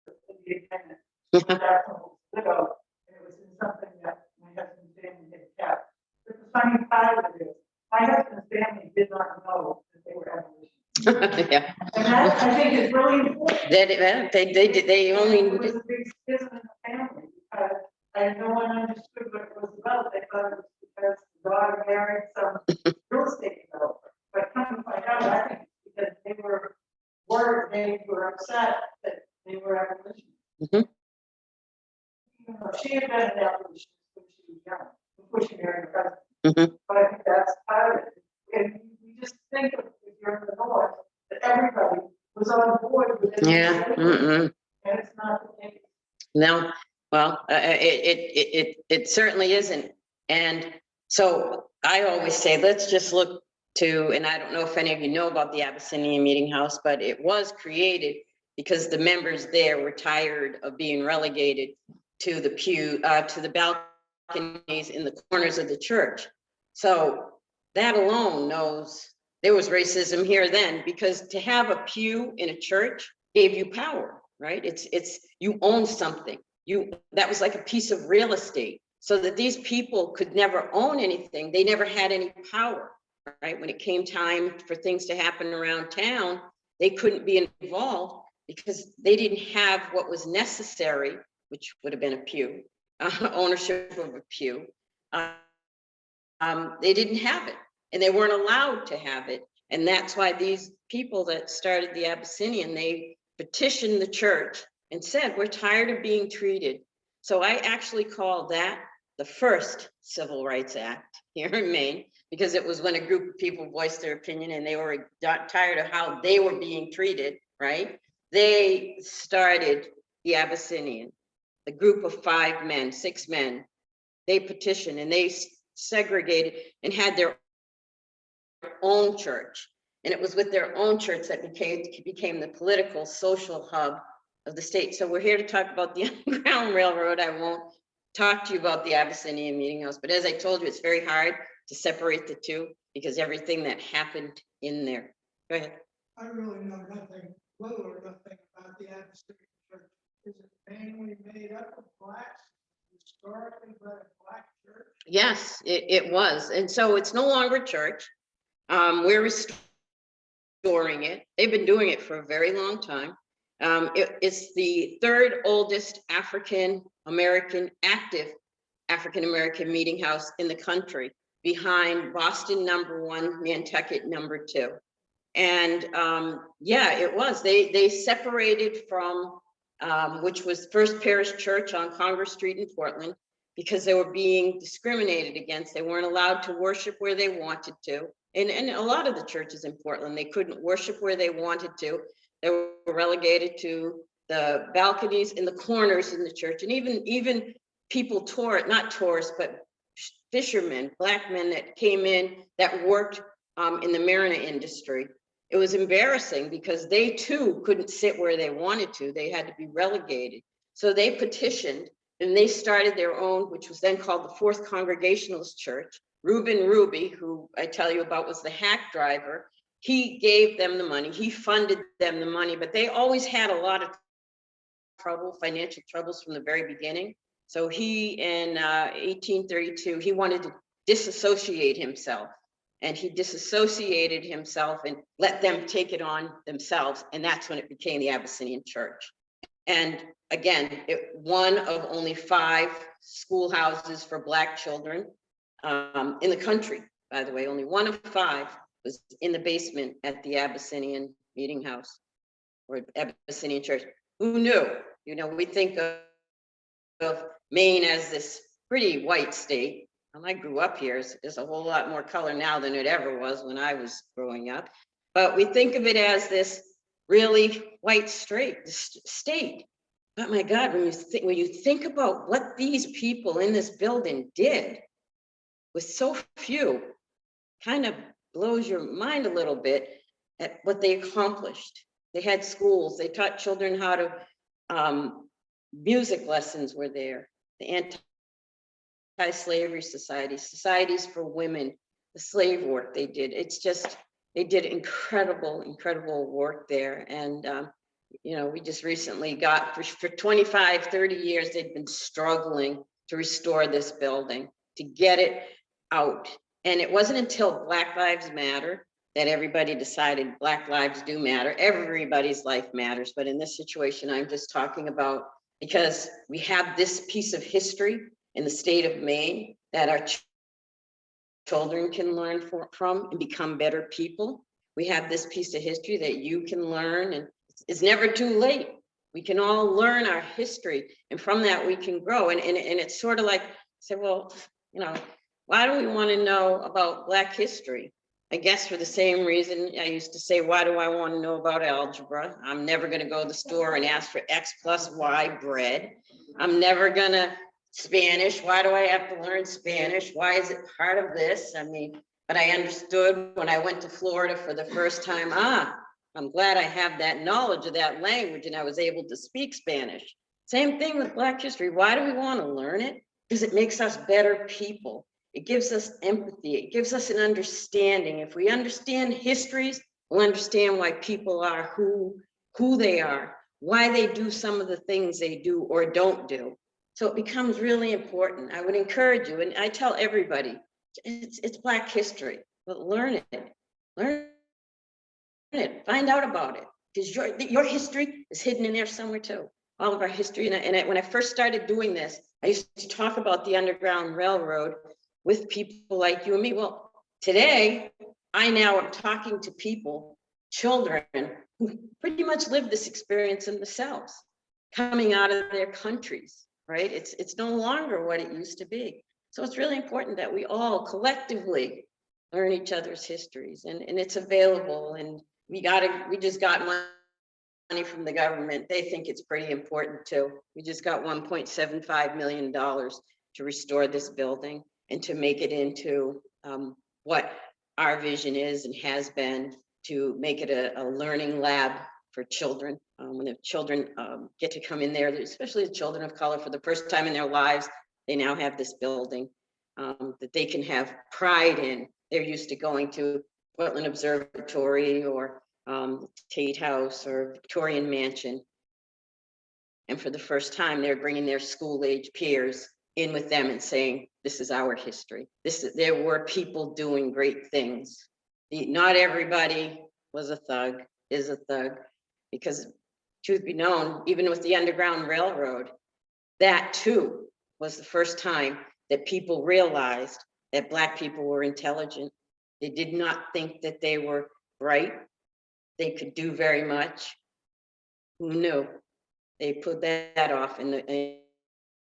the Dennets. That's when it was widow, and it was in something that my husband's family had kept. But the funny part of it is, my husband's family did not know that they were abolitionists. Yeah. And that, I think, is really important. They only. It was a big schism in the family, because no one understood what it was about. They thought it was because the daughter married some real estate developer. But come to find out, I think it's because they were upset that they were abolitionists. Mm-hmm. She had been an abolitionist when she was young, before she married her husband. Mm-hmm. But I think that's part of it. And you just think of, if you're in the North, that everybody was on board with it. Yeah. Mm-mm. And it's not the case. No. Well, it certainly isn't. And so I always say, let's just look to, and I don't know if any of you know about the Abysinnian Meeting House, but it was created because the members there were tired of being relegated to the to the balconies in the corners of the church. So that alone knows there was racism here then, because to have a pew in a church gave you power, right? It's you own something. That was like a piece of real estate, so that these people could never own anything. They never had any power, right? When it came time for things to happen around town, they couldn't be involved because they didn't have what was necessary, which would have been a pew, ownership of a pew. They didn't have it, and they weren't allowed to have it. And that's why these people that started the Abyssinian, they petitioned the church and said, we're tired of being treated. So I actually call that the first Civil Rights Act here in Maine, because it was when a group of people voiced their opinion and they were tired of how they were being treated, right? They started the Abyssinian, the group of 5 men, 6 men. They petitioned and they segregated and had their own church. And it was with their own church that became the political, social hub of the state. So we're here to talk about the Underground Railroad. I won't talk to you about the Abyssinian Meeting House, but as I told you, it's very hard to separate the two because everything that happened in there. Go ahead. I really know nothing, little or nothing about the Abyssinian Church. Is it mainly made up of blacks, historically led a black church? Yes, it was. And so it's no longer a church. We're restoring it. They've been doing it for a very long time. It's the third oldest African-American, active African-American meeting house in the country, behind Boston #1, Nantucket #2. And yeah, it was. They separated from, which was First Parish Church on Congress Street in Portland, because they were being discriminated against. They weren't allowed to worship where they wanted to. And a lot of the churches in Portland, they couldn't worship where they wanted to. They were relegated to the balconies in the corners in the church. And even people not tourists, but fishermen, black men that came in that worked in the marina industry. It was embarrassing because they too couldn't sit where they wanted to. They had to be relegated. So they petitioned and they started their own, which was then called the Fourth Congregationalist Church. Reuben Ruby, who I tell you about, was the hack driver. He gave them the money, he funded them the money, but they always had a lot of trouble, financial troubles from the very beginning. So he, in 1832, he wanted to disassociate himself. And he disassociated himself and let them take it on themselves. And that's when it became the Abyssinian Church. And again, one of only 5 schoolhouses for black children in the country, by the way. Only one of 5 was in the basement at the Abyssinian Meeting House or Abyssinian Church. Who knew? You know, we think of Maine as this pretty white state. I grew up here. There's a whole lot more color now than it ever was when I was growing up. But we think of it as this really white state. But my God, when you think about what these people in this building did with so few, kind of blows your mind a little bit at what they accomplished. They had schools. They taught children how to, music lessons were there. The anti-slavery societies, societies for women, the slave work they did. It's just, they did incredible work there. And, you know, we just recently got, for 25, 30 years, they've been struggling to restore this building, to get it out. And it wasn't until Black Lives Matter that everybody decided Black lives do matter. Everybody's life matters. But in this situation, I'm just talking about, because we have this piece of history in the state of Maine that our children can learn from and become better people. We have this piece of history that you can learn, and it's never too late. We can all learn our history, and from that we can grow. And it's sort of like, say, well, you know, why do we want to know about Black history? I guess for the same reason I used to say, why do I want to know about algebra? I'm never going to go to the store and ask for X plus Y bread. I'm never going to Spanish. Why do I have to learn Spanish? Why is it part of this? I mean, but I understood when I went to Florida for the first time, I'm glad I have that knowledge of that language and I was able to speak Spanish. Same thing with Black history. Why do we want to learn it? Because it makes us better people. It gives us empathy. It gives us an understanding. If we understand histories, we'll understand why people are who they are, why they do some of the things they do or don't do. So it becomes really important. I would encourage you, and I tell everybody, it's Black history, but learn it, find out about it, because your history is hidden in there somewhere too. All of our history, and when I first started doing this, I used to talk about the Underground Railroad with people like you and me. Well, today, I now am talking to people, children, who pretty much lived this experience in themselves, coming out of their countries, right? It's no longer what it used to be. So it's really important that we all collectively learn each other's histories, and it's available, and we just got money from the government. They think it's pretty important too. We just got $1.75 million to restore this building and to make it into what our vision is and has been, to make it a learning lab for children. When the children get to come in there, especially the children of color, for the first time in their lives, They now have this building that they can have pride in. They're used to going to Portland Observatory or Tate House or Victorian Mansion. And for the first time, they're bringing their school-age peers in with them and saying, this is our history. There were people doing great things. Not everybody was a thug, is a thug, because truth be known, even with the Underground Railroad, that too was the first time that people realized that Black people were intelligent. They did not think that they were bright. They could do very much. Who knew? They put that off, and the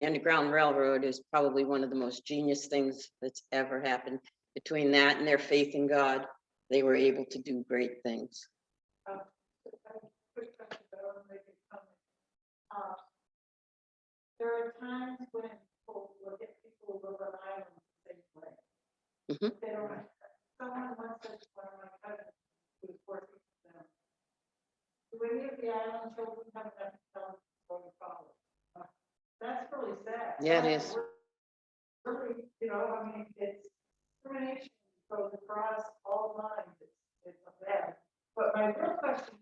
Underground Railroad is probably one of the most genius things that's ever happened. Between that and their faith in God, they were able to do great things. Quick question, but I want to make a comment. There are times when people look at people who live on islands the same way. Mhm. They don't, someone once said to one of my cousins who was working with them, do any of the island children have enough to tell them going to college? That's really sad. Yeah, it is. Really, you know, I mean, it's discrimination goes across all lines. It's a bad. But my real question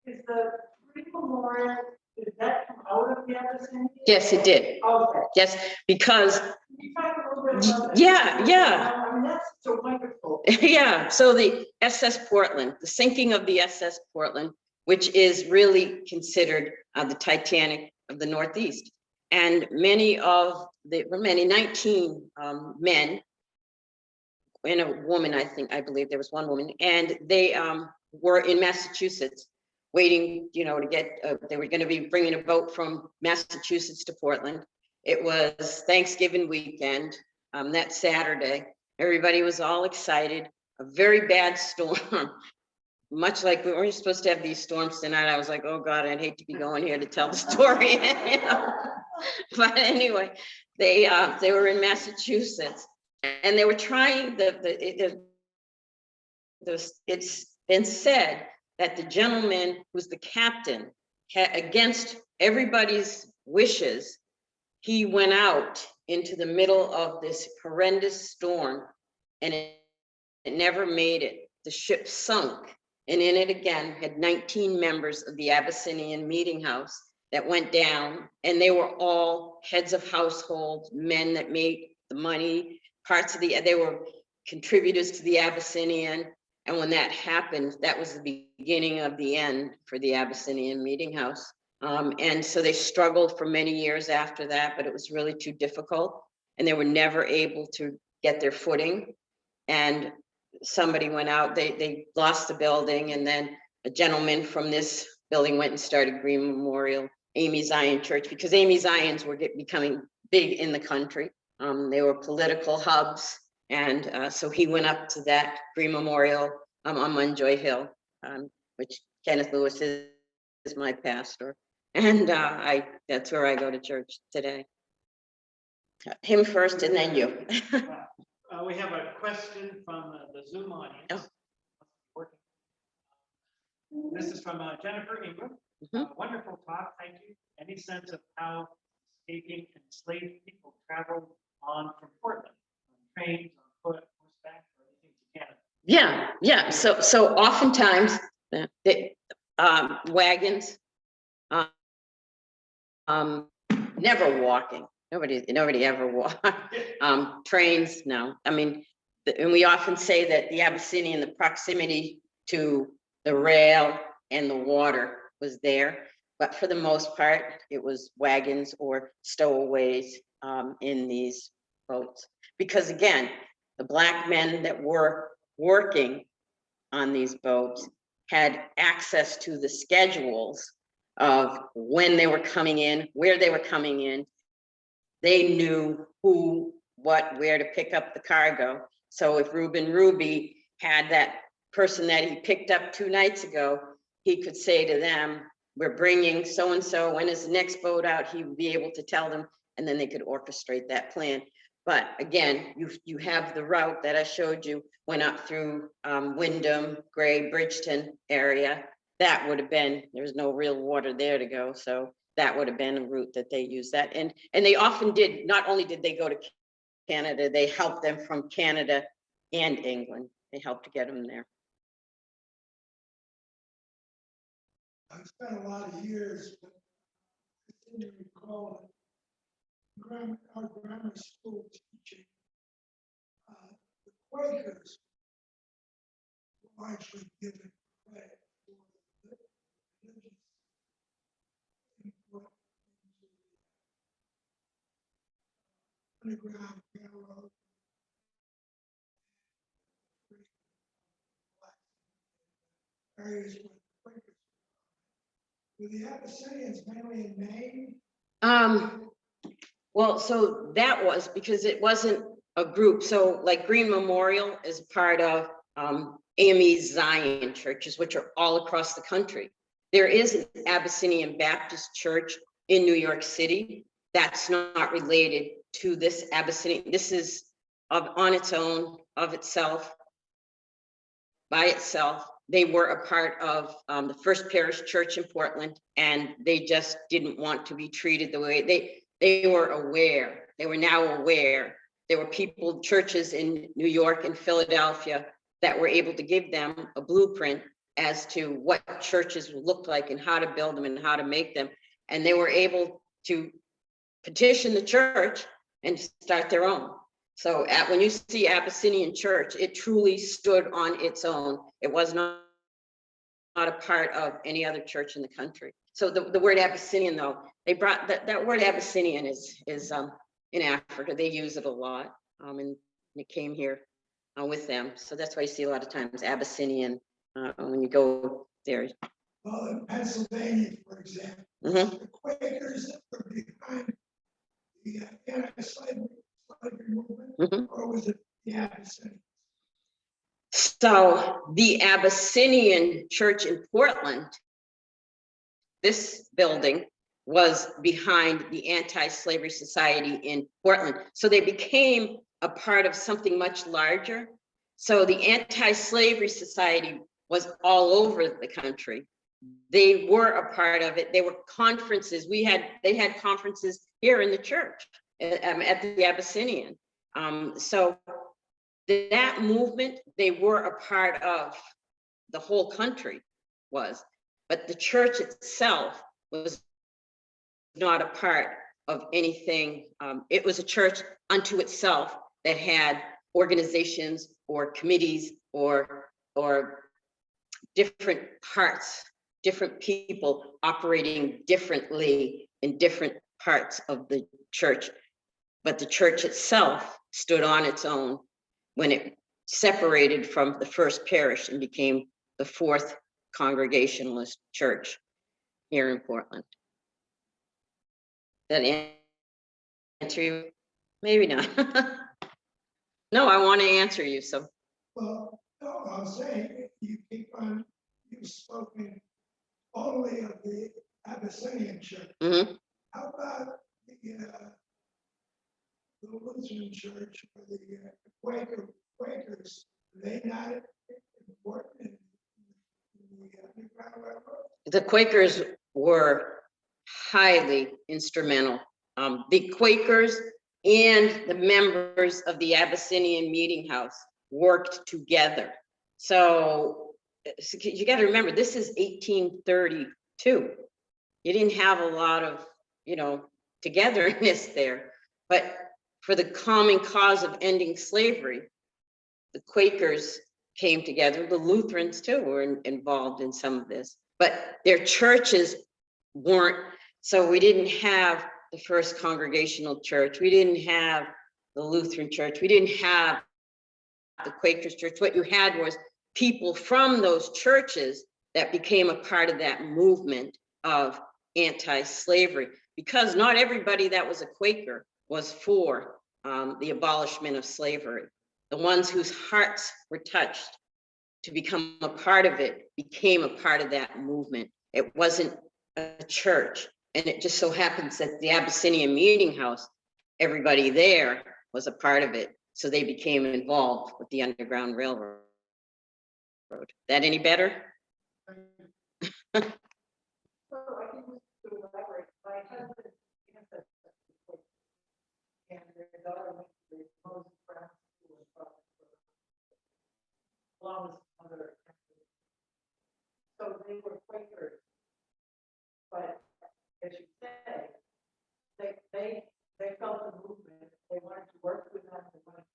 is the Green Memorial, did that come out of the Abysinnian? Yes, it did. Okay. Yes, because You talk a little bit about that. Yeah. I mean, that's so wonderful. yeah, so the SS Portland, the sinking of the SS Portland, which is really considered the Titanic of the Northeast. And many 19 men and a woman, I believe there was one woman, and they were in Massachusetts waiting, to get, they were going to be bringing a boat from Massachusetts to Portland. It was Thanksgiving weekend, that Saturday. Everybody was all excited. A very bad storm, much like we were supposed to have these storms tonight. I was like, oh God, I'd hate to be going here to tell the story. But anyway, they were in Massachusetts, and they were trying it's been said that the gentleman who's the captain, against everybody's wishes, he went out into the middle of this horrendous storm, and it never made it. The ship sunk, and in it again had 19 members of the Abysinnian meeting house that went down, and they were all heads of households, men that made the money, they were contributors to the Abysinnian. And when that happened, that was the beginning of the end for the Abysinnian meeting house. And so they struggled for many years after that, but it was really too difficult, and they were never able to get their footing. And somebody went out, they lost the building, and then a gentleman from this building went and started Green Memorial, Amy Zion Church, because Amy Zions were becoming big in the country. They were political hubs. And so he went up to that Green Memorial on Munjoy Hill, which Kenneth Lewis is my pastor. And that's where I go to church today. Him first and then you. We have a question from the Zoom audience. Oh. This is from Jennifer Ingram. Wonderful talk, thank you. Any sense of how escaping enslaved people traveled on from Portland? On trains, on foot, horseback, or anything to Canada? Yeah. So oftentimes, wagons, never walking. Nobody ever walked. Trains, no. I mean, and we often say that the Abyssinian, the proximity to the rail and the water was there, but for the most part, it was wagons or stowaways in these boats. Because again, the Black men that were working on these boats had access to the schedules of when they were coming in, where they were coming in. They knew who, what, where to pick up the cargo. So if Reuben Ruby had that person that he picked up 2 nights ago, he could say to them, we're bringing so-and-so, when is the next boat out? He would be able to tell them, and then they could orchestrate that plan. But again, you have the route that I showed you, went up through Wyndham, Gray, Bridgeton area. That would have been, there's no real water there to go. So that would have been a route that they used that. And they often did, not only did they go to Canada, they helped them from Canada and England. They helped to get them there. I've spent a lot of years, but I seem to recall it. Our grammar school teaching, the Quakers were largely given credit for the religious input into the Underground Railroad. Areas where the Quakers were the Abyssinians mainly in Maine. Well, so that was because it wasn't a group. So like Green Memorial is part of AME Zion churches, which are all across the country. There is an Abyssinian Baptist church in New York City. That's not related to this Abyssinian. This is on its own, of itself, by itself. They were a part of the First Parish Church in Portland, and they just didn't want to be treated the way they were aware. They were now aware. There were people, churches in New York and Philadelphia that were able to give them a blueprint as to what churches would look like and how to build them and how to make them. And they were able to petition the church and start their own. So when you see Abyssinian Church, it truly stood on its own. It was not a part of any other church in the country. So the word Abyssinian, though, they brought that word Abyssinian is in Africa. They use it a lot, and it came here with them. So that's why you see a lot of times Abyssinian when you go there. Well, in Pennsylvania, for example, Mhm. the Quakers that were behind the anti-slavery movement, Mhm. or was it the Abyssinians? So the Abyssinian Church in Portland, this building was behind the Anti-Slavery Society in Portland. So they became a part of something much larger. So the Anti-Slavery Society was all over the country. They were a part of it. There were conferences. They had conferences here in the church at the Abyssinian. So that movement, they were a part of the whole country was, but the church itself was not a part of anything. It was a church unto itself that had organizations or committees or different parts, different people operating differently in different parts of the church. But the church itself stood on its own when it separated from the First Parish and became the fourth Congregationalist church here in Portland. That answer you? Maybe not. No, I want to answer you, so. Well, no, I'm saying you've spoken only of the Abyssinian church. Mhm. How about the Lutheran church or the Quakers? Are they not important in the Underground Railroad? The Quakers were highly instrumental. The Quakers and the members of the Abyssinian Meeting House worked together. So you got to remember, this is 1832. You didn't have a lot of, togetherness there, but for the common cause of ending slavery, the Quakers came together. The Lutherans too were involved in some of this, but their churches weren't. So we didn't have the First Congregational Church. We didn't have the Lutheran Church. We didn't have the Quakers Church. What you had was people from those churches that became a part of that movement of anti-slavery, because not everybody that was a Quaker was for the abolishment of slavery. The ones whose hearts were touched to become a part of it became a part of that movement. It wasn't a church. And it just so happens that the Abyssinian Meeting House, everybody there was a part of it. So they became involved with the Underground Railroad. That any better? So I think to elaborate, my daughter went to the most Brown School in Providence, along with some other. So they were Quakers. But as you say, they felt the movement, they wanted to work with them, they wanted to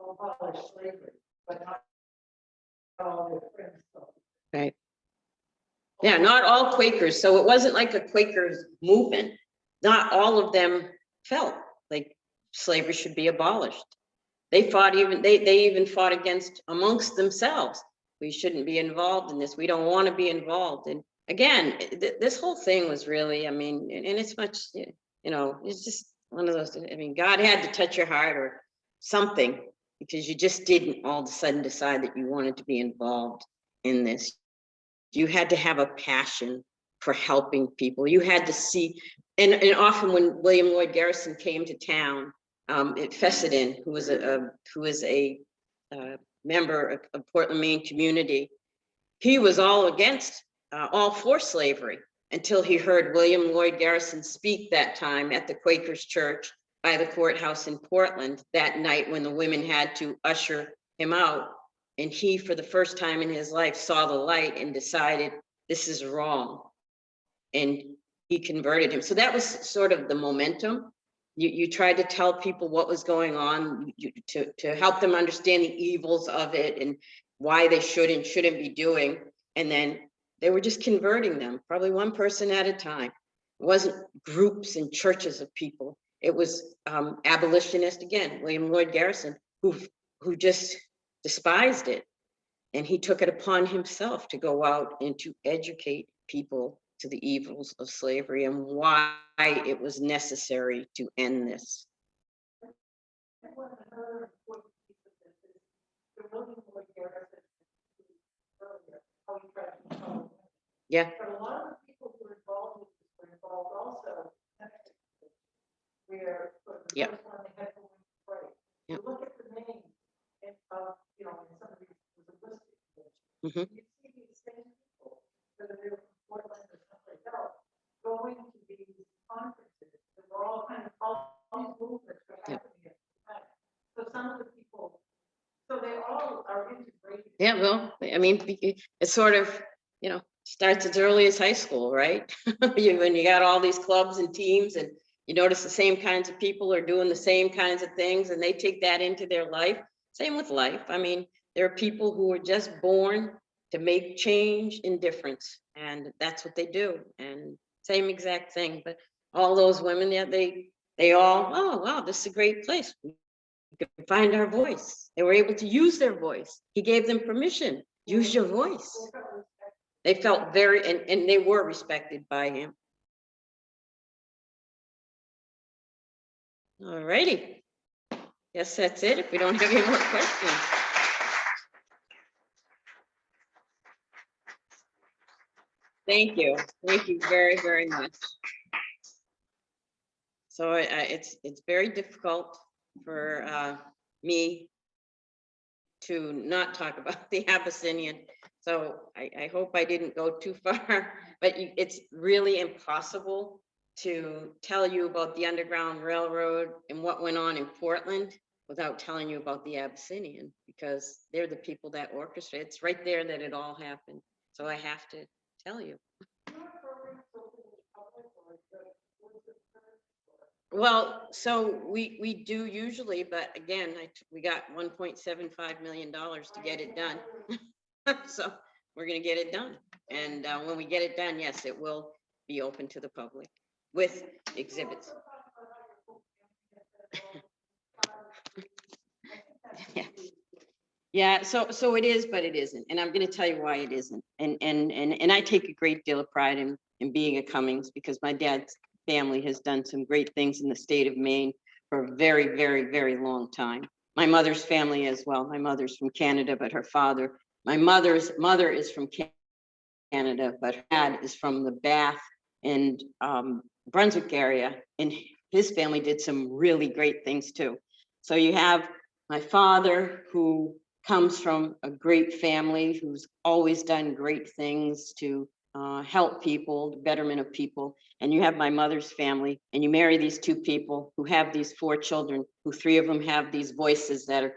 abolish slavery, but not all their friends felt. Right. Yeah, not all Quakers. So it wasn't like a Quakers movement. Not all of them felt like slavery should be abolished. They fought they even fought against amongst themselves. We shouldn't be involved in this. We don't want to be involved. And again, this whole thing was really, I mean, and it's much, it's just one of those, I mean, God had to touch your heart or something, because you just didn't all of a sudden decide that you wanted to be involved in this. You had to have a passion for helping people. You had to see, and often when William Lloyd Garrison came to town, at Fessenden, who was a member of Portland, Maine community, he was all for slavery until he heard William Lloyd Garrison speak that time at the Quakers Church by the courthouse in Portland that night when the women had to usher him out. And he, for the first time in his life, saw the light and decided this is wrong. And he converted him. So that was sort of the momentum. You tried to tell people what was going on, to help them understand the evils of it and why they should and shouldn't be doing. And then they were just converting them, probably one person at a time. It wasn't groups and churches of people. It was abolitionist, again, William Lloyd Garrison, who just despised it. And he took it upon himself to go out and to educate people to the evils of slavery and why it was necessary to end this. Yeah. But a lot of the people who were involved with this were involved also. Where the Yeah. first one they had to pray. Yeah. You look at the name and in some of these was a list. Mhm. You see these same people, whether they were from Portland or someplace else, going to these conferences. They were all kind of all these movements were happening at the time. So some of the people, so they all are integrated. Yeah, well, I mean, it's sort of, starts as early as high school, right? When you got all these clubs and teams and you notice the same kinds of people are doing the same kinds of things and they take that into their life. Same with life. I mean, there are people who are just born to make change and difference, and that's what they do. And same exact thing. But all those women, yeah, they all, oh wow, this is a great place. We can find our voice. They were able to use their voice. He gave them permission. Use your voice. They felt very, and they were respected by him. All righty. Guess that's it if we don't have any more questions. Thank you. Thank you very, very much. So it's very difficult for me to not talk about the Abysinnian. So I hope I didn't go too far, but it's really impossible to tell you about the Underground Railroad and what went on in Portland without telling you about the Abyssinian, because they're the people that orchestrated. It's right there that it all happened. So I have to tell you. Well, so we do usually, but again, we got $1.75 million to get it done. So we're gonna get it done. And when we get it done, yes, it will be open to the public with exhibits. Yeah. Yeah, so it is, but it isn't. And I'm gonna tell you why it isn't. And I take a great deal of pride in being a Cummings, because my dad's family has done some great things in the state of Maine for a very, very, very long time. My mother's family as well. My mother's from Canada, but my mother's mother is from Canada, but her dad is from the Bath and Brunswick area. And his family did some really great things too. So you have my father, who comes from a great family, who's always done great things to help people, the betterment of people, and you have my mother's family, and you marry these two people who have these 4 children, who 3 of them have these voices that are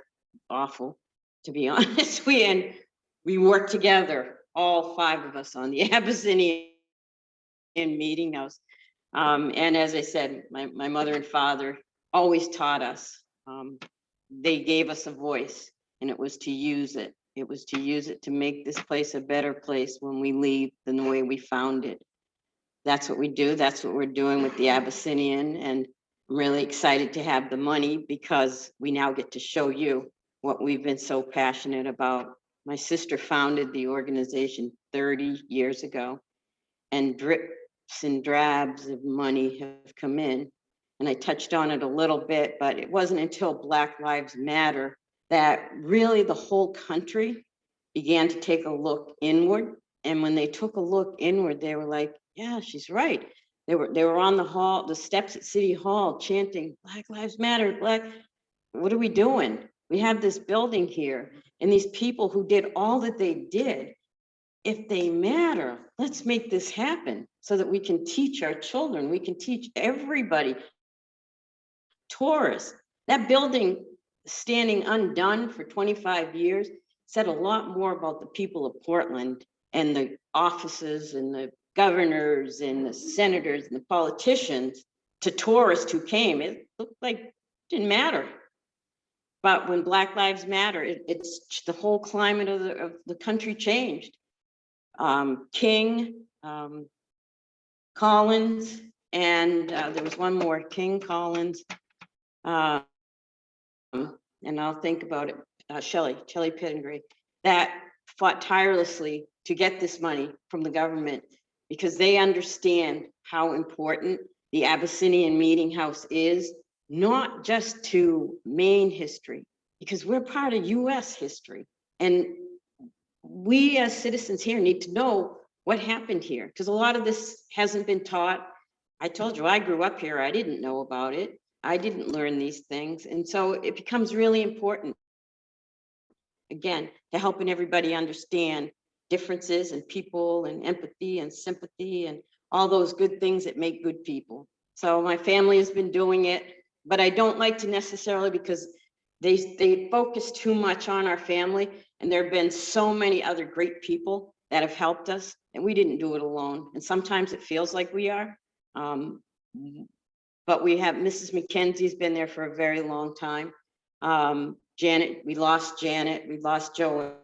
awful, to be honest. We work together, all 5 of us on the Abysinnian meeting house. And as I said, my mother and father always taught us, they gave us a voice, and it was to use it. It was to use it to make this place a better place when we leave than the way we found it. That's what we do. That's what we're doing with the Abyssinian. And I'm really excited to have the money because we now get to show you what we've been so passionate about. My sister founded the organization 30 years ago, and drips and drabs of money have come in. And I touched on it a little bit, but it wasn't until Black Lives Matter that really the whole country began to take a look inward. And when they took a look inward, they were like, yeah, she's right. They were on the steps at City Hall chanting, Black Lives Matter, what are we doing? We have this building here, and these people who did all that they did, if they matter, let's make this happen so that we can teach our children, we can teach everybody, tourists. That building standing undone for 25 years said a lot more about the people of Portland and the offices and the governors and the senators and the politicians to tourists who came. It looked like it didn't matter. But when Black Lives Matter, it's the whole climate of the country changed. King, Collins, and there was one more, King, Collins, and I'll think about it, Shelley Pittengree, that fought tirelessly to get this money from the government because they understand how important the Abyssinian Meeting House is, not just to Maine history, because we're part of US history. And we as citizens here need to know what happened here, because a lot of this hasn't been taught. I told you, I grew up here, I didn't know about it. I didn't learn these things. And so it becomes really important, again, to helping everybody understand differences and people and empathy and sympathy and all those good things that make good people. So my family has been doing it, but I don't like to necessarily, because they focus too much on our family, and there have been so many other great people that have helped us, and we didn't do it alone. And sometimes it feels like we are. But we have Mrs. McKenzie's been there for a very long time. Janet, we lost Joanne.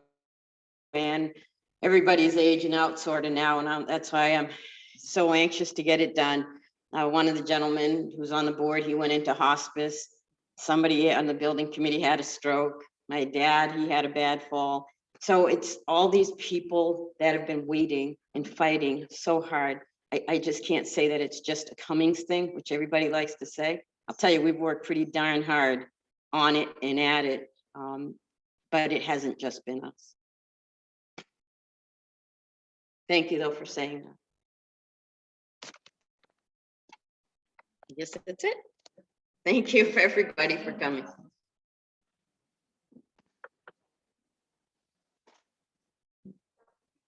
Everybody's aging out sort of now, and that's why I'm so anxious to get it done. One of the gentlemen who's on the board, he went into hospice. Somebody on the building committee had a stroke. My dad, he had a bad fall. So it's all these people that have been waiting and fighting so hard. I just can't say that it's just a Cummings thing, which everybody likes to say. I'll tell you, we've worked pretty darn hard on it and at it, but it hasn't just been us. Thank you, though, for saying that. I guess that's it. Thank you for everybody for coming.